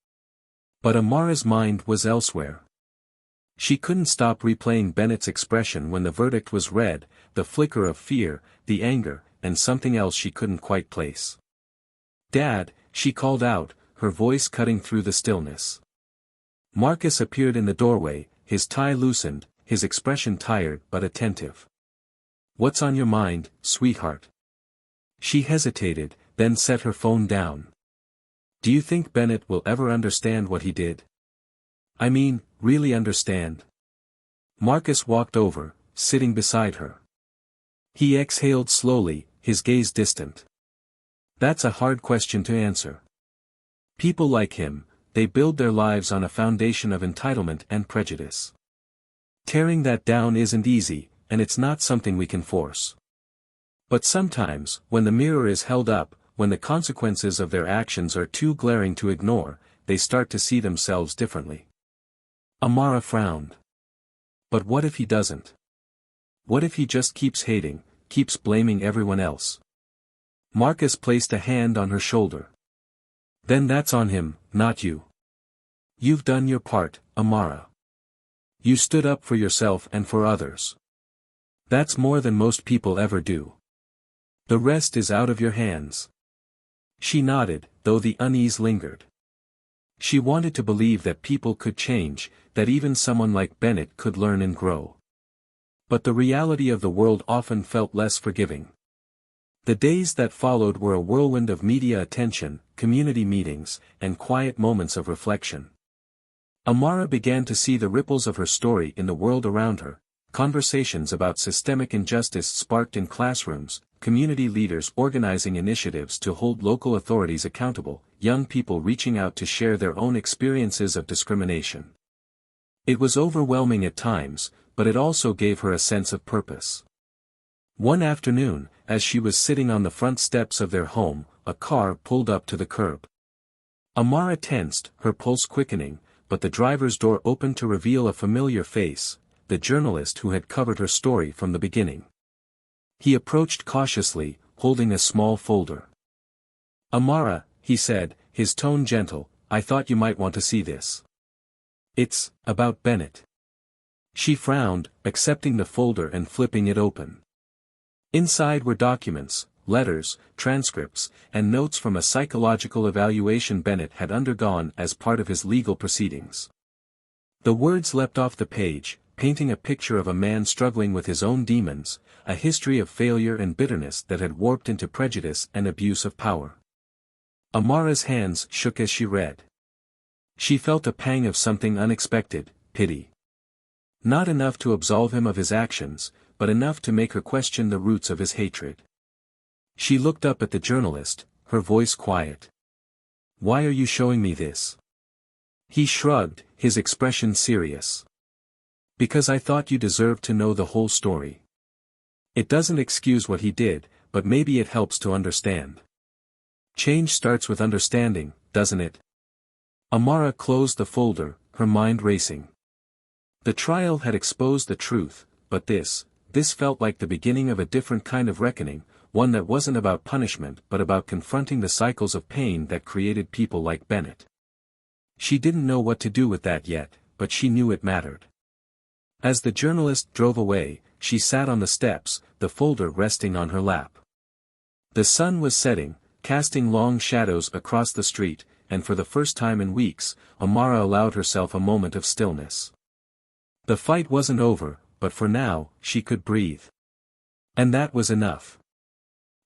But Amara's mind was elsewhere. She couldn't stop replaying Bennett's expression when the verdict was read, the flicker of fear, the anger, and something else she couldn't quite place. "Dad," she called out, her voice cutting through the stillness. Marcus appeared in the doorway, his tie loosened, his expression tired but attentive. "What's on your mind, sweetheart?" She hesitated, then set her phone down. "Do you think Bennett will ever understand what he did? I mean, really understand?" Marcus walked over, sitting beside her. He exhaled slowly, his gaze distant. "That's a hard question to answer. People like him, they build their lives on a foundation of entitlement and prejudice. Tearing that down isn't easy, and it's not something we can force. But sometimes, when the mirror is held up, when the consequences of their actions are too glaring to ignore, they start to see themselves differently." Amara frowned. "But what if he doesn't? What if he just keeps hating, keeps blaming everyone else?" Marcus placed a hand on her shoulder. "Then that's on him, not you. You've done your part, Amara. You stood up for yourself and for others. That's more than most people ever do. The rest is out of your hands." She nodded, though the unease lingered. She wanted to believe that people could change, that even someone like Bennett could learn and grow. But the reality of the world often felt less forgiving. The days that followed were a whirlwind of media attention, community meetings, and quiet moments of reflection. Amara began to see the ripples of her story in the world around her, conversations about systemic injustice sparked in classrooms, community leaders organizing initiatives to hold local authorities accountable, young people reaching out to share their own experiences of discrimination. It was overwhelming at times, but it also gave her a sense of purpose. One afternoon, as she was sitting on the front steps of their home, a car pulled up to the curb. Amara tensed, her pulse quickening, but the driver's door opened to reveal a familiar face, the journalist who had covered her story from the beginning. He approached cautiously, holding a small folder. "Amara," he said, his tone gentle, "I thought you might want to see this. It's about Bennett." She frowned, accepting the folder and flipping it open. Inside were documents, letters, transcripts, and notes from a psychological evaluation Bennett had undergone as part of his legal proceedings. The words leapt off the page, painting a picture of a man struggling with his own demons, a history of failure and bitterness that had warped into prejudice and abuse of power. Amara's hands shook as she read. She felt a pang of something unexpected, pity. Not enough to absolve him of his actions, but enough to make her question the roots of his hatred. She looked up at the journalist, her voice quiet. "Why are you showing me this?" He shrugged, his expression serious. "Because I thought you deserved to know the whole story. It doesn't excuse what he did, but maybe it helps to understand. Change starts with understanding, doesn't it?" Amara closed the folder, her mind racing. The trial had exposed the truth, but this felt like the beginning of a different kind of reckoning, one that wasn't about punishment but about confronting the cycles of pain that created people like Bennett. She didn't know what to do with that yet, but she knew it mattered. As the journalist drove away, she sat on the steps, the folder resting on her lap. The sun was setting, casting long shadows across the street, and for the first time in weeks, Amara allowed herself a moment of stillness. The fight wasn't over, but for now, she could breathe. And that was enough.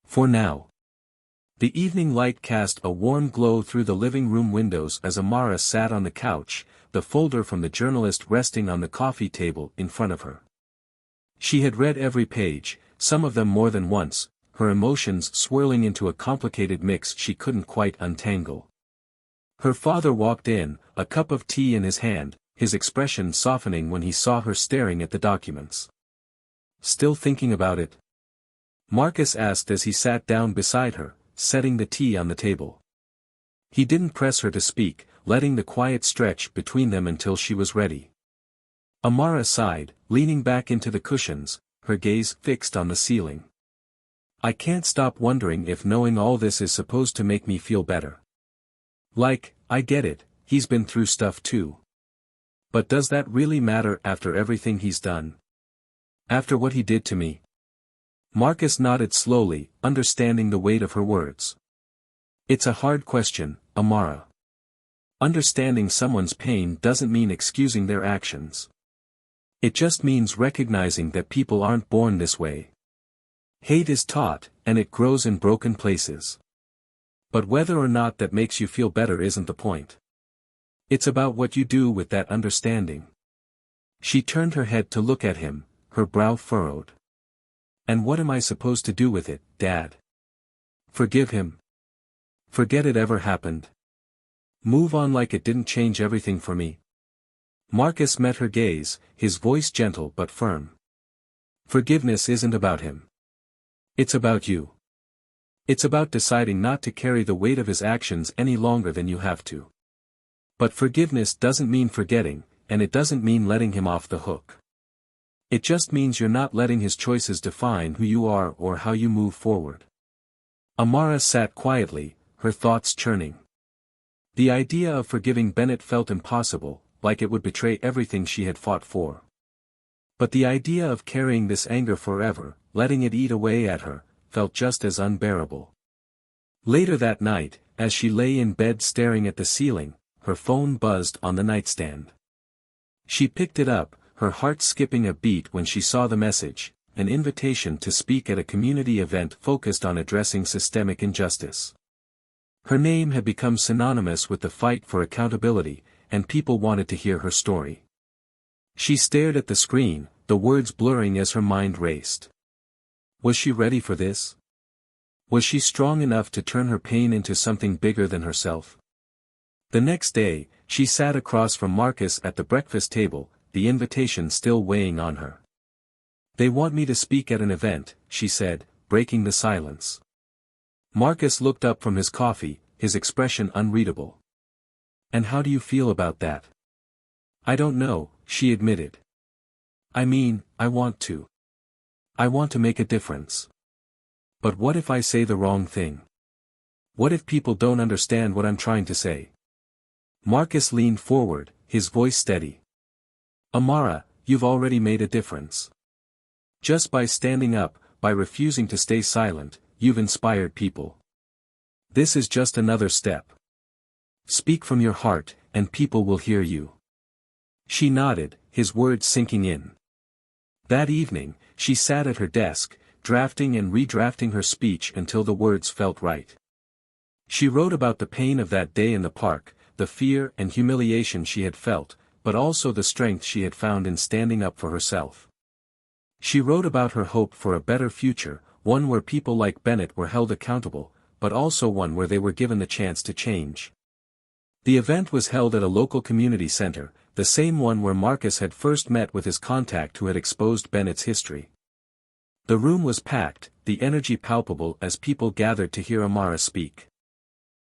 For now. The evening light cast a warm glow through the living room windows as Amara sat on the couch, the folder from the journalist resting on the coffee table in front of her. She had read every page, some of them more than once, her emotions swirling into a complicated mix she couldn't quite untangle. Her father walked in, a cup of tea in his hand, his expression softening when he saw her staring at the documents. "Still thinking about it?" Marcus asked as he sat down beside her, setting the tea on the table. He didn't press her to speak, letting the quiet stretch between them until she was ready. Amara sighed, leaning back into the cushions, her gaze fixed on the ceiling. "I can't stop wondering if knowing all this is supposed to make me feel better. Like, I get it, he's been through stuff too. But does that really matter after everything he's done? After what he did to me? Marcus nodded slowly, understanding the weight of her words. It's a hard question, Amara. Understanding someone's pain doesn't mean excusing their actions. It just means recognizing that people aren't born this way. Hate is taught, and it grows in broken places. But whether or not that makes you feel better isn't the point. It's about what you do with that understanding. She turned her head to look at him, her brow furrowed. And what am I supposed to do with it, Dad? Forgive him? Forget it ever happened? Move on like it didn't change everything for me? Marcus met her gaze, his voice gentle but firm. Forgiveness isn't about him. It's about you. It's about deciding not to carry the weight of his actions any longer than you have to. But forgiveness doesn't mean forgetting, and it doesn't mean letting him off the hook. It just means you're not letting his choices define who you are or how you move forward. Amara sat quietly, her thoughts churning. The idea of forgiving Bennett felt impossible, like it would betray everything she had fought for. But the idea of carrying this anger forever, letting it eat away at her, felt just as unbearable. Later that night, as she lay in bed staring at the ceiling, her phone buzzed on the nightstand. She picked it up, her heart skipping a beat when she saw the message, an invitation to speak at a community event focused on addressing systemic injustice. Her name had become synonymous with the fight for accountability, and people wanted to hear her story. She stared at the screen, the words blurring as her mind raced. Was she ready for this? Was she strong enough to turn her pain into something bigger than herself? The next day, she sat across from Marcus at the breakfast table, the invitation still weighing on her. They want me to speak at an event, she said, breaking the silence. Marcus looked up from his coffee, his expression unreadable. And how do you feel about that? I don't know, she admitted. I mean, I want to. I want to make a difference. But what if I say the wrong thing? What if people don't understand what I'm trying to say? Marcus leaned forward, his voice steady. Amara, you've already made a difference. Just by standing up, by refusing to stay silent, you've inspired people. This is just another step. Speak from your heart, and people will hear you. She nodded, his words sinking in. That evening, she sat at her desk, drafting and redrafting her speech until the words felt right. She wrote about the pain of that day in the park, the fear and humiliation she had felt, but also the strength she had found in standing up for herself. She wrote about her hope for a better future, one where people like Bennett were held accountable, but also one where they were given the chance to change. The event was held at a local community center, the same one where Marcus had first met with his contact who had exposed Bennett's history. The room was packed, the energy palpable as people gathered to hear Amara speak.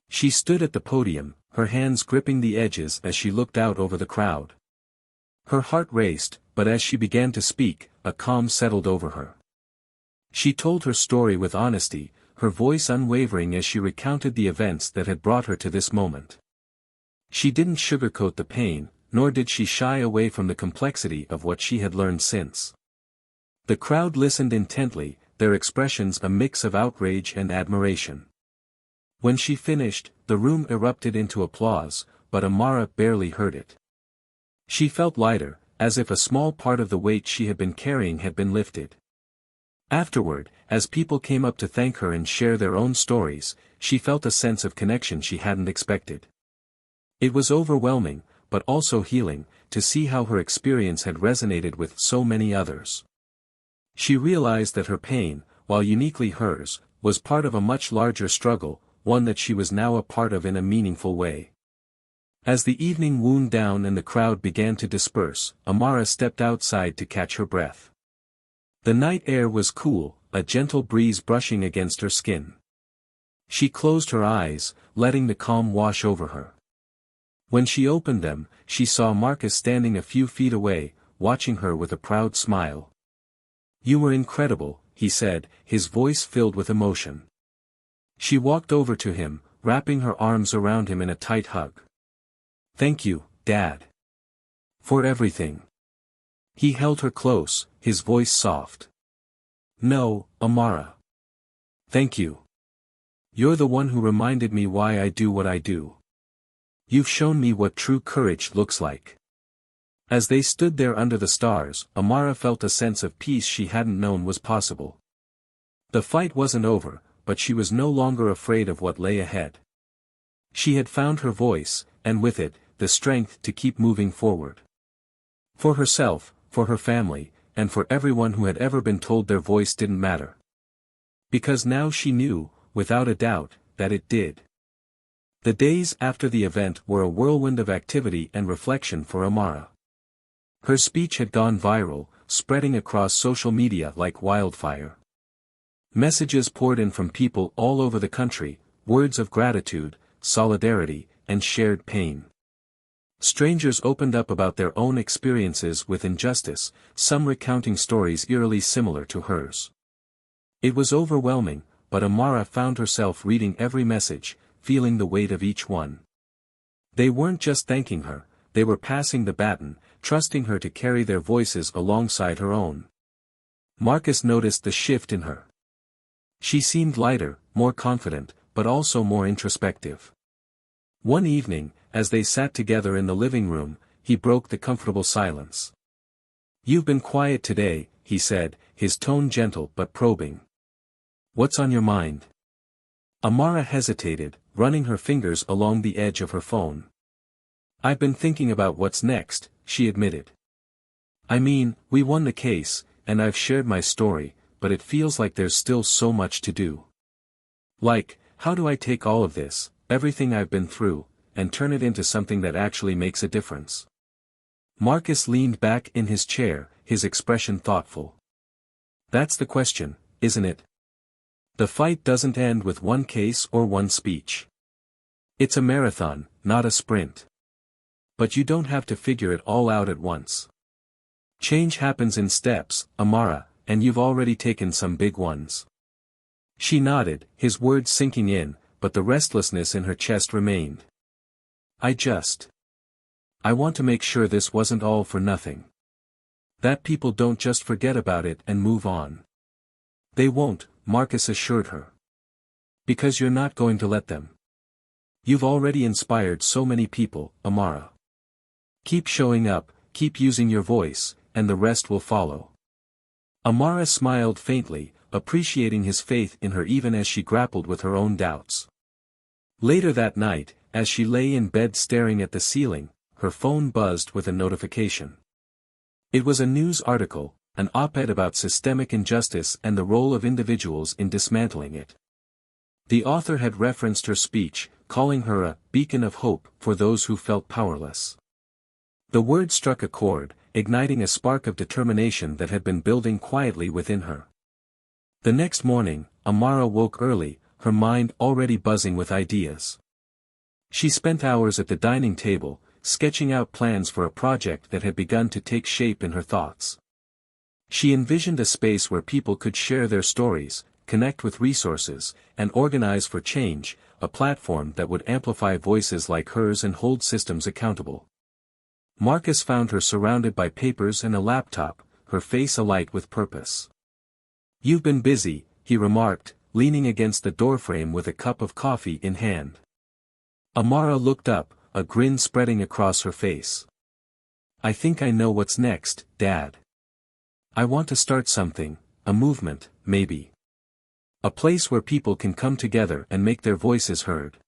She stood at the podium, her hands gripping the edges as she looked out over the crowd. Her heart raced, but as she began to speak, a calm settled over her. She told her story with honesty, her voice unwavering as she recounted the events that had brought her to this moment. She didn't sugarcoat the pain, nor did she shy away from the complexity of what she had learned since. The crowd listened intently, their expressions a mix of outrage and admiration. When she finished, the room erupted into applause, but Amara barely heard it. She felt lighter, as if a small part of the weight she had been carrying had been lifted. Afterward, as people came up to thank her and share their own stories, she felt a sense of connection she hadn't expected. It was overwhelming, but also healing, to see how her experience had resonated with so many others. She realized that her pain, while uniquely hers, was part of a much larger struggle, one that she was now a part of in a meaningful way. As the evening wound down and the crowd began to disperse, Amara stepped outside to catch her breath. The night air was cool, a gentle breeze brushing against her skin. She closed her eyes, letting the calm wash over her. When she opened them, she saw Marcus standing a few feet away, watching her with a proud smile. "You were incredible," he said, his voice filled with emotion. She walked over to him, wrapping her arms around him in a tight hug. "Thank you, Dad. For everything. He held her close, his voice soft. No, Amara. Thank you. You're the one who reminded me why I do what I do. You've shown me what true courage looks like. As they stood there under the stars, Amara felt a sense of peace she hadn't known was possible. The fight wasn't over, but she was no longer afraid of what lay ahead. She had found her voice, and with it, the strength to keep moving forward. For herself, for her family, and for everyone who had ever been told their voice didn't matter. Because now she knew, without a doubt, that it did. The days after the event were a whirlwind of activity and reflection for Amara. Her speech had gone viral, spreading across social media like wildfire. Messages poured in from people all over the country, words of gratitude, solidarity, and shared pain. Strangers opened up about their own experiences with injustice, some recounting stories eerily similar to hers. It was overwhelming, but Amara found herself reading every message, feeling the weight of each one. They weren't just thanking her, they were passing the baton, trusting her to carry their voices alongside her own. Marcus noticed the shift in her. She seemed lighter, more confident, but also more introspective. One evening, as they sat together in the living room, he broke the comfortable silence. "You've been quiet today," he said, his tone gentle but probing. "What's on your mind?" Amara hesitated, running her fingers along the edge of her phone. "I've been thinking about what's next," she admitted. "I mean, we won the case, and I've shared my story, but it feels like there's still so much to do. Like, how do I take all of this, everything I've been through, and turn it into something that actually makes a difference?" Marcus leaned back in his chair, his expression thoughtful. "That's the question, isn't it? The fight doesn't end with one case or one speech. It's a marathon, not a sprint. But you don't have to figure it all out at once. Change happens in steps, Amara, and you've already taken some big ones." She nodded, his words sinking in, but the restlessness in her chest remained. I want to make sure this wasn't all for nothing. That people don't just forget about it and move on. They won't," Marcus assured her. "Because you're not going to let them. You've already inspired so many people, Amara. Keep showing up, keep using your voice, and the rest will follow." Amara smiled faintly, appreciating his faith in her even as she grappled with her own doubts. Later that night, as she lay in bed staring at the ceiling, her phone buzzed with a notification. It was a news article, an op-ed about systemic injustice and the role of individuals in dismantling it. The author had referenced her speech, calling her a beacon of hope for those who felt powerless. The word struck a chord, igniting a spark of determination that had been building quietly within her. The next morning, Amara woke early, her mind already buzzing with ideas. She spent hours at the dining table, sketching out plans for a project that had begun to take shape in her thoughts. She envisioned a space where people could share their stories, connect with resources, and organize for change, a platform that would amplify voices like hers and hold systems accountable. Marcus found her surrounded by papers and a laptop, her face alight with purpose. "You've been busy," he remarked, leaning against the doorframe with a cup of coffee in hand. Amara looked up, a grin spreading across her face. "I think I know what's next, Dad. I want to start something, a movement, maybe. A place where people can come together and make their voices heard."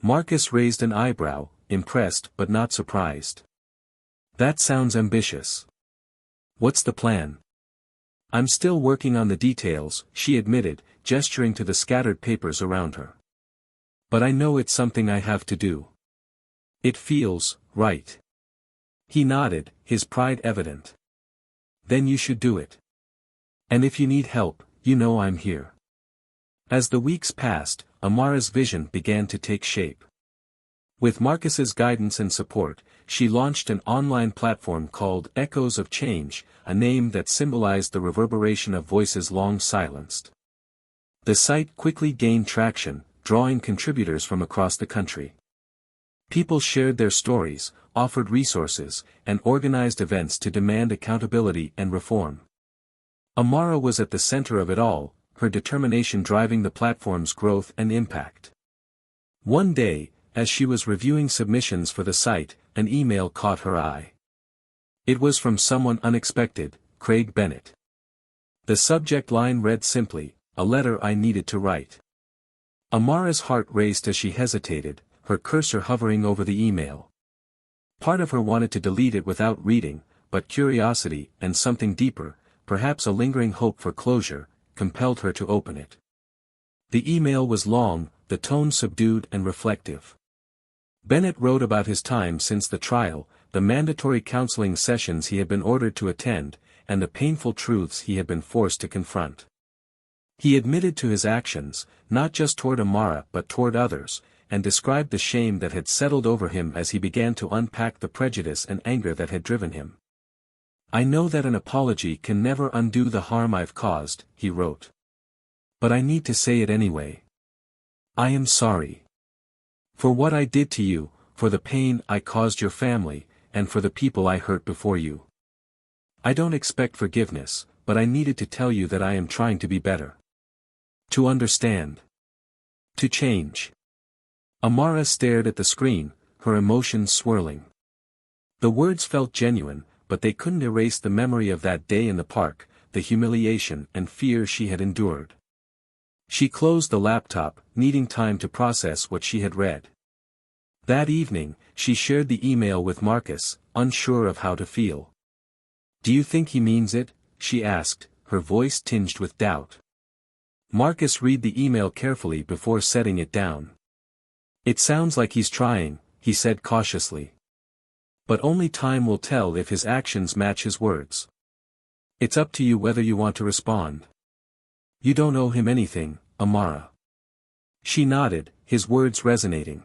Marcus raised an eyebrow, impressed but not surprised. "That sounds ambitious. What's the plan?" "I'm still working on the details," she admitted, gesturing to the scattered papers around her. "But I know it's something I have to do. It feels right." He nodded, his pride evident. "Then you should do it. And if you need help, you know I'm here." As the weeks passed, Amara's vision began to take shape. With Marcus's guidance and support, she launched an online platform called Echoes of Change, a name that symbolized the reverberation of voices long silenced. The site quickly gained traction, drawing contributors from across the country. People shared their stories, offered resources, and organized events to demand accountability and reform. Amara was at the center of it all, her determination driving the platform's growth and impact. One day, as she was reviewing submissions for the site, an email caught her eye. It was from someone unexpected, Craig Bennett. The subject line read simply, "A letter I needed to write." Amara's heart raced as she hesitated, her cursor hovering over the email. Part of her wanted to delete it without reading, but curiosity, and something deeper, perhaps a lingering hope for closure, compelled her to open it. The email was long, the tone subdued and reflective. Bennett wrote about his time since the trial, the mandatory counseling sessions he had been ordered to attend, and the painful truths he had been forced to confront. He admitted to his actions, not just toward Amara but toward others, and described the shame that had settled over him as he began to unpack the prejudice and anger that had driven him. "I know that an apology can never undo the harm I've caused," he wrote. "But I need to say it anyway. I am sorry. For what I did to you, for the pain I caused your family, and for the people I hurt before you. I don't expect forgiveness, but I needed to tell you that I am trying to be better. To understand. To change." Amara stared at the screen, her emotions swirling. The words felt genuine, but they couldn't erase the memory of that day in the park, the humiliation and fear she had endured. She closed the laptop, needing time to process what she had read. That evening, she shared the email with Marcus, unsure of how to feel. "Do you think he means it?" she asked, her voice tinged with doubt. Marcus read the email carefully before setting it down. "It sounds like he's trying," he said cautiously. "But only time will tell if his actions match his words. It's up to you whether you want to respond. You don't owe him anything, Amara." She nodded, his words resonating.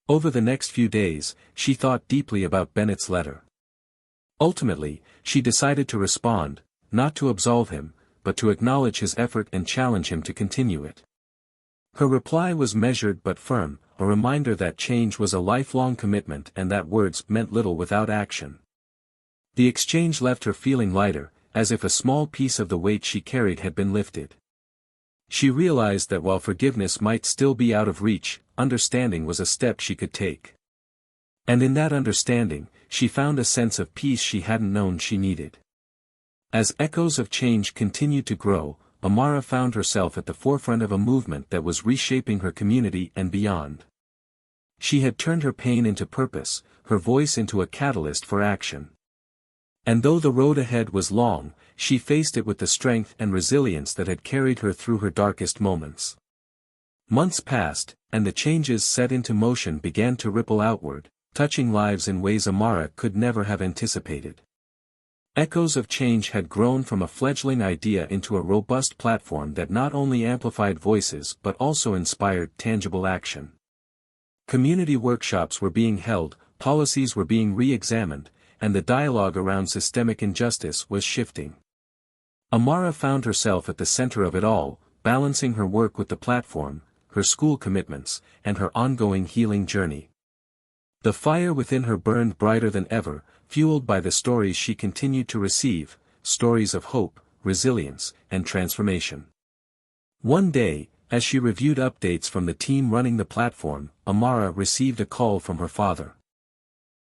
Over the next few days, she thought deeply about Bennett's letter. Ultimately, she decided to respond, not to absolve him, but to acknowledge his effort and challenge him to continue it. Her reply was measured but firm, a reminder that change was a lifelong commitment and that words meant little without action. The exchange left her feeling lighter, as if a small piece of the weight she carried had been lifted. She realized that while forgiveness might still be out of reach, understanding was a step she could take. And in that understanding, she found a sense of peace she hadn't known she needed. As echoes of change continued to grow, Amara found herself at the forefront of a movement that was reshaping her community and beyond. She had turned her pain into purpose, her voice into a catalyst for action. And though the road ahead was long, she faced it with the strength and resilience that had carried her through her darkest moments. Months passed, and the changes set into motion began to ripple outward, touching lives in ways Amara could never have anticipated. Echoes of change had grown from a fledgling idea into a robust platform that not only amplified voices but also inspired tangible action. Community workshops were being held, policies were being re-examined, and the dialogue around systemic injustice was shifting. Amara found herself at the center of it all, balancing her work with the platform, her school commitments, and her ongoing healing journey. The fire within her burned brighter than ever, fueled by the stories she continued to receive, stories of hope, resilience, and transformation. One day, as she reviewed updates from the team running the platform, Amara received a call from her father.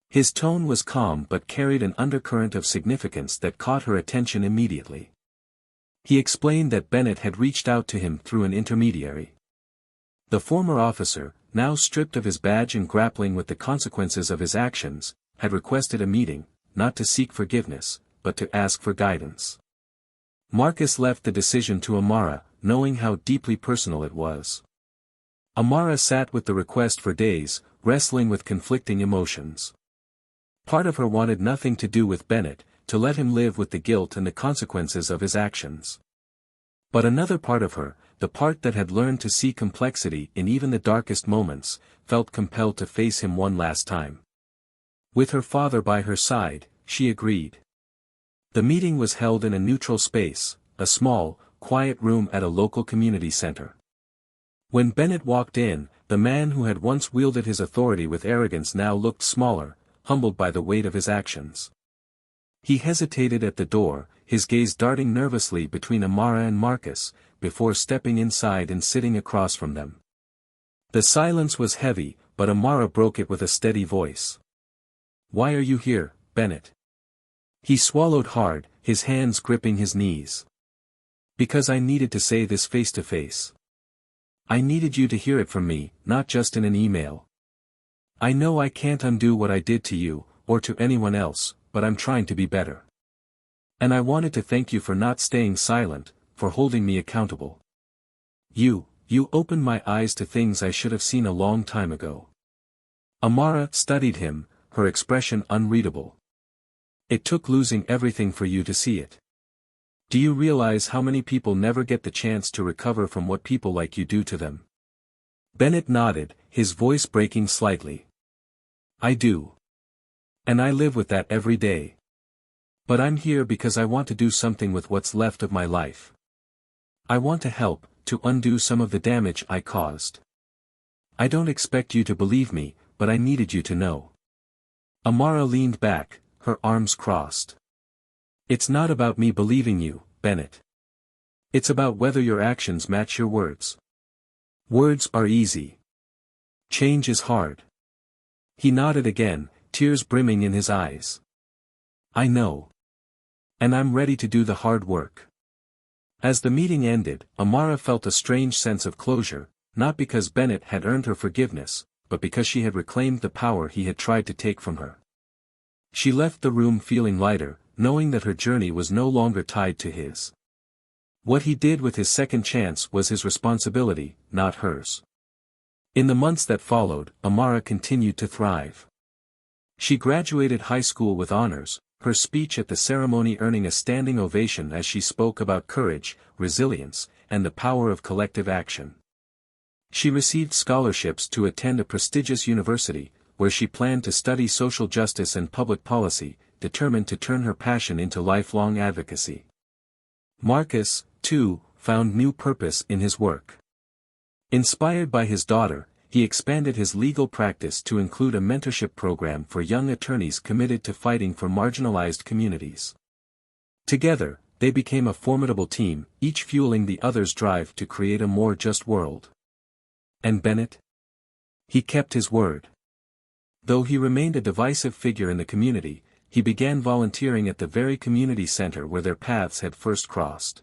His tone was calm but carried an undercurrent of significance that caught her attention immediately. He explained that Bennett had reached out to him through an intermediary. The former officer, now stripped of his badge and grappling with the consequences of his actions, had requested a meeting, not to seek forgiveness, but to ask for guidance. Marcus left the decision to Amara, knowing how deeply personal it was. Amara sat with the request for days, wrestling with conflicting emotions. Part of her wanted nothing to do with Bennett, to let him live with the guilt and the consequences of his actions. But another part of her, the part that had learned to see complexity in even the darkest moments, felt compelled to face him one last time. With her father by her side, she agreed. The meeting was held in a neutral space, a small, quiet room at a local community center. When Bennett walked in, the man who had once wielded his authority with arrogance now looked smaller, humbled by the weight of his actions. He hesitated at the door, his gaze darting nervously between Amara and Marcus, before stepping inside and sitting across from them. The silence was heavy, but Amara broke it with a steady voice. "Why are you here, Bennett?" He swallowed hard, his hands gripping his knees. "Because I needed to say this face to face. I needed you to hear it from me, not just in an email. I know I can't undo what I did to you, or to anyone else, but I'm trying to be better. And I wanted to thank you for not staying silent, for holding me accountable. You opened my eyes to things I should have seen a long time ago." Amara studied him, her expression unreadable. "It took losing everything for you to see it. Do you realize how many people never get the chance to recover from what people like you do to them?" Bennett nodded, his voice breaking slightly. "I do. And I live with that every day. But I'm here because I want to do something with what's left of my life. I want to help, to undo some of the damage I caused. I don't expect you to believe me, but I needed you to know." Amara leaned back, her arms crossed. "It's not about me believing you, Bennett. It's about whether your actions match your words. Words are easy. Change is hard." He nodded again, tears brimming in his eyes. "I know. And I'm ready to do the hard work." As the meeting ended, Amara felt a strange sense of closure, not because Bennett had earned her forgiveness, but because she had reclaimed the power he had tried to take from her. She left the room feeling lighter, knowing that her journey was no longer tied to his. What he did with his second chance was his responsibility, not hers. In the months that followed, Amara continued to thrive. She graduated high school with honors, her speech at the ceremony earning a standing ovation as she spoke about courage, resilience, and the power of collective action. She received scholarships to attend a prestigious university, where she planned to study social justice and public policy, determined to turn her passion into lifelong advocacy. Marcus, too, found new purpose in his work. Inspired by his daughter, he expanded his legal practice to include a mentorship program for young attorneys committed to fighting for marginalized communities. Together, they became a formidable team, each fueling the other's drive to create a more just world. And Bennett? He kept his word. Though he remained a divisive figure in the community, he began volunteering at the very community center where their paths had first crossed.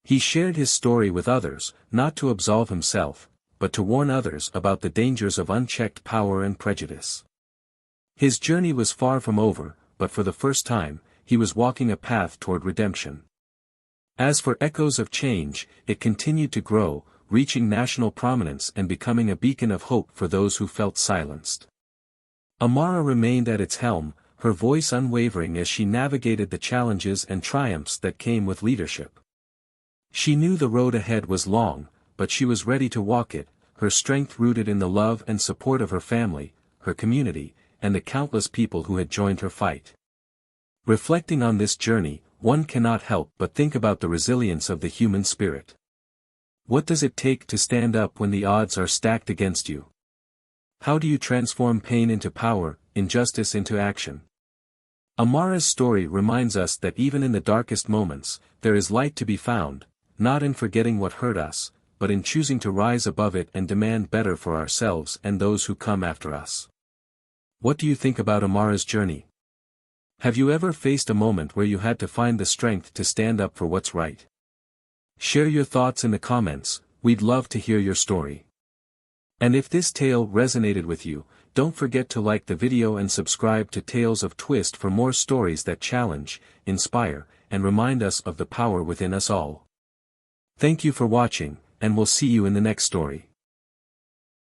He shared his story with others, not to absolve himself, but to warn others about the dangers of unchecked power and prejudice. His journey was far from over, but for the first time, he was walking a path toward redemption. As for Echoes of Change, it continued to grow, reaching national prominence and becoming a beacon of hope for those who felt silenced. Amara remained at its helm, her voice unwavering as she navigated the challenges and triumphs that came with leadership. She knew the road ahead was long, but she was ready to walk it, her strength rooted in the love and support of her family, her community, and the countless people who had joined her fight. Reflecting on this journey, one cannot help but think about the resilience of the human spirit. What does it take to stand up when the odds are stacked against you? How do you transform pain into power, injustice into action? Amara's story reminds us that even in the darkest moments, there is light to be found, not in forgetting what hurt us, but in choosing to rise above it and demand better for ourselves and those who come after us. What do you think about Amara's journey? Have you ever faced a moment where you had to find the strength to stand up for what's right? Share your thoughts in the comments, we'd love to hear your story. And if this tale resonated with you, don't forget to like the video and subscribe to Tales of Twist for more stories that challenge, inspire, and remind us of the power within us all. Thank you for watching, and we'll see you in the next story.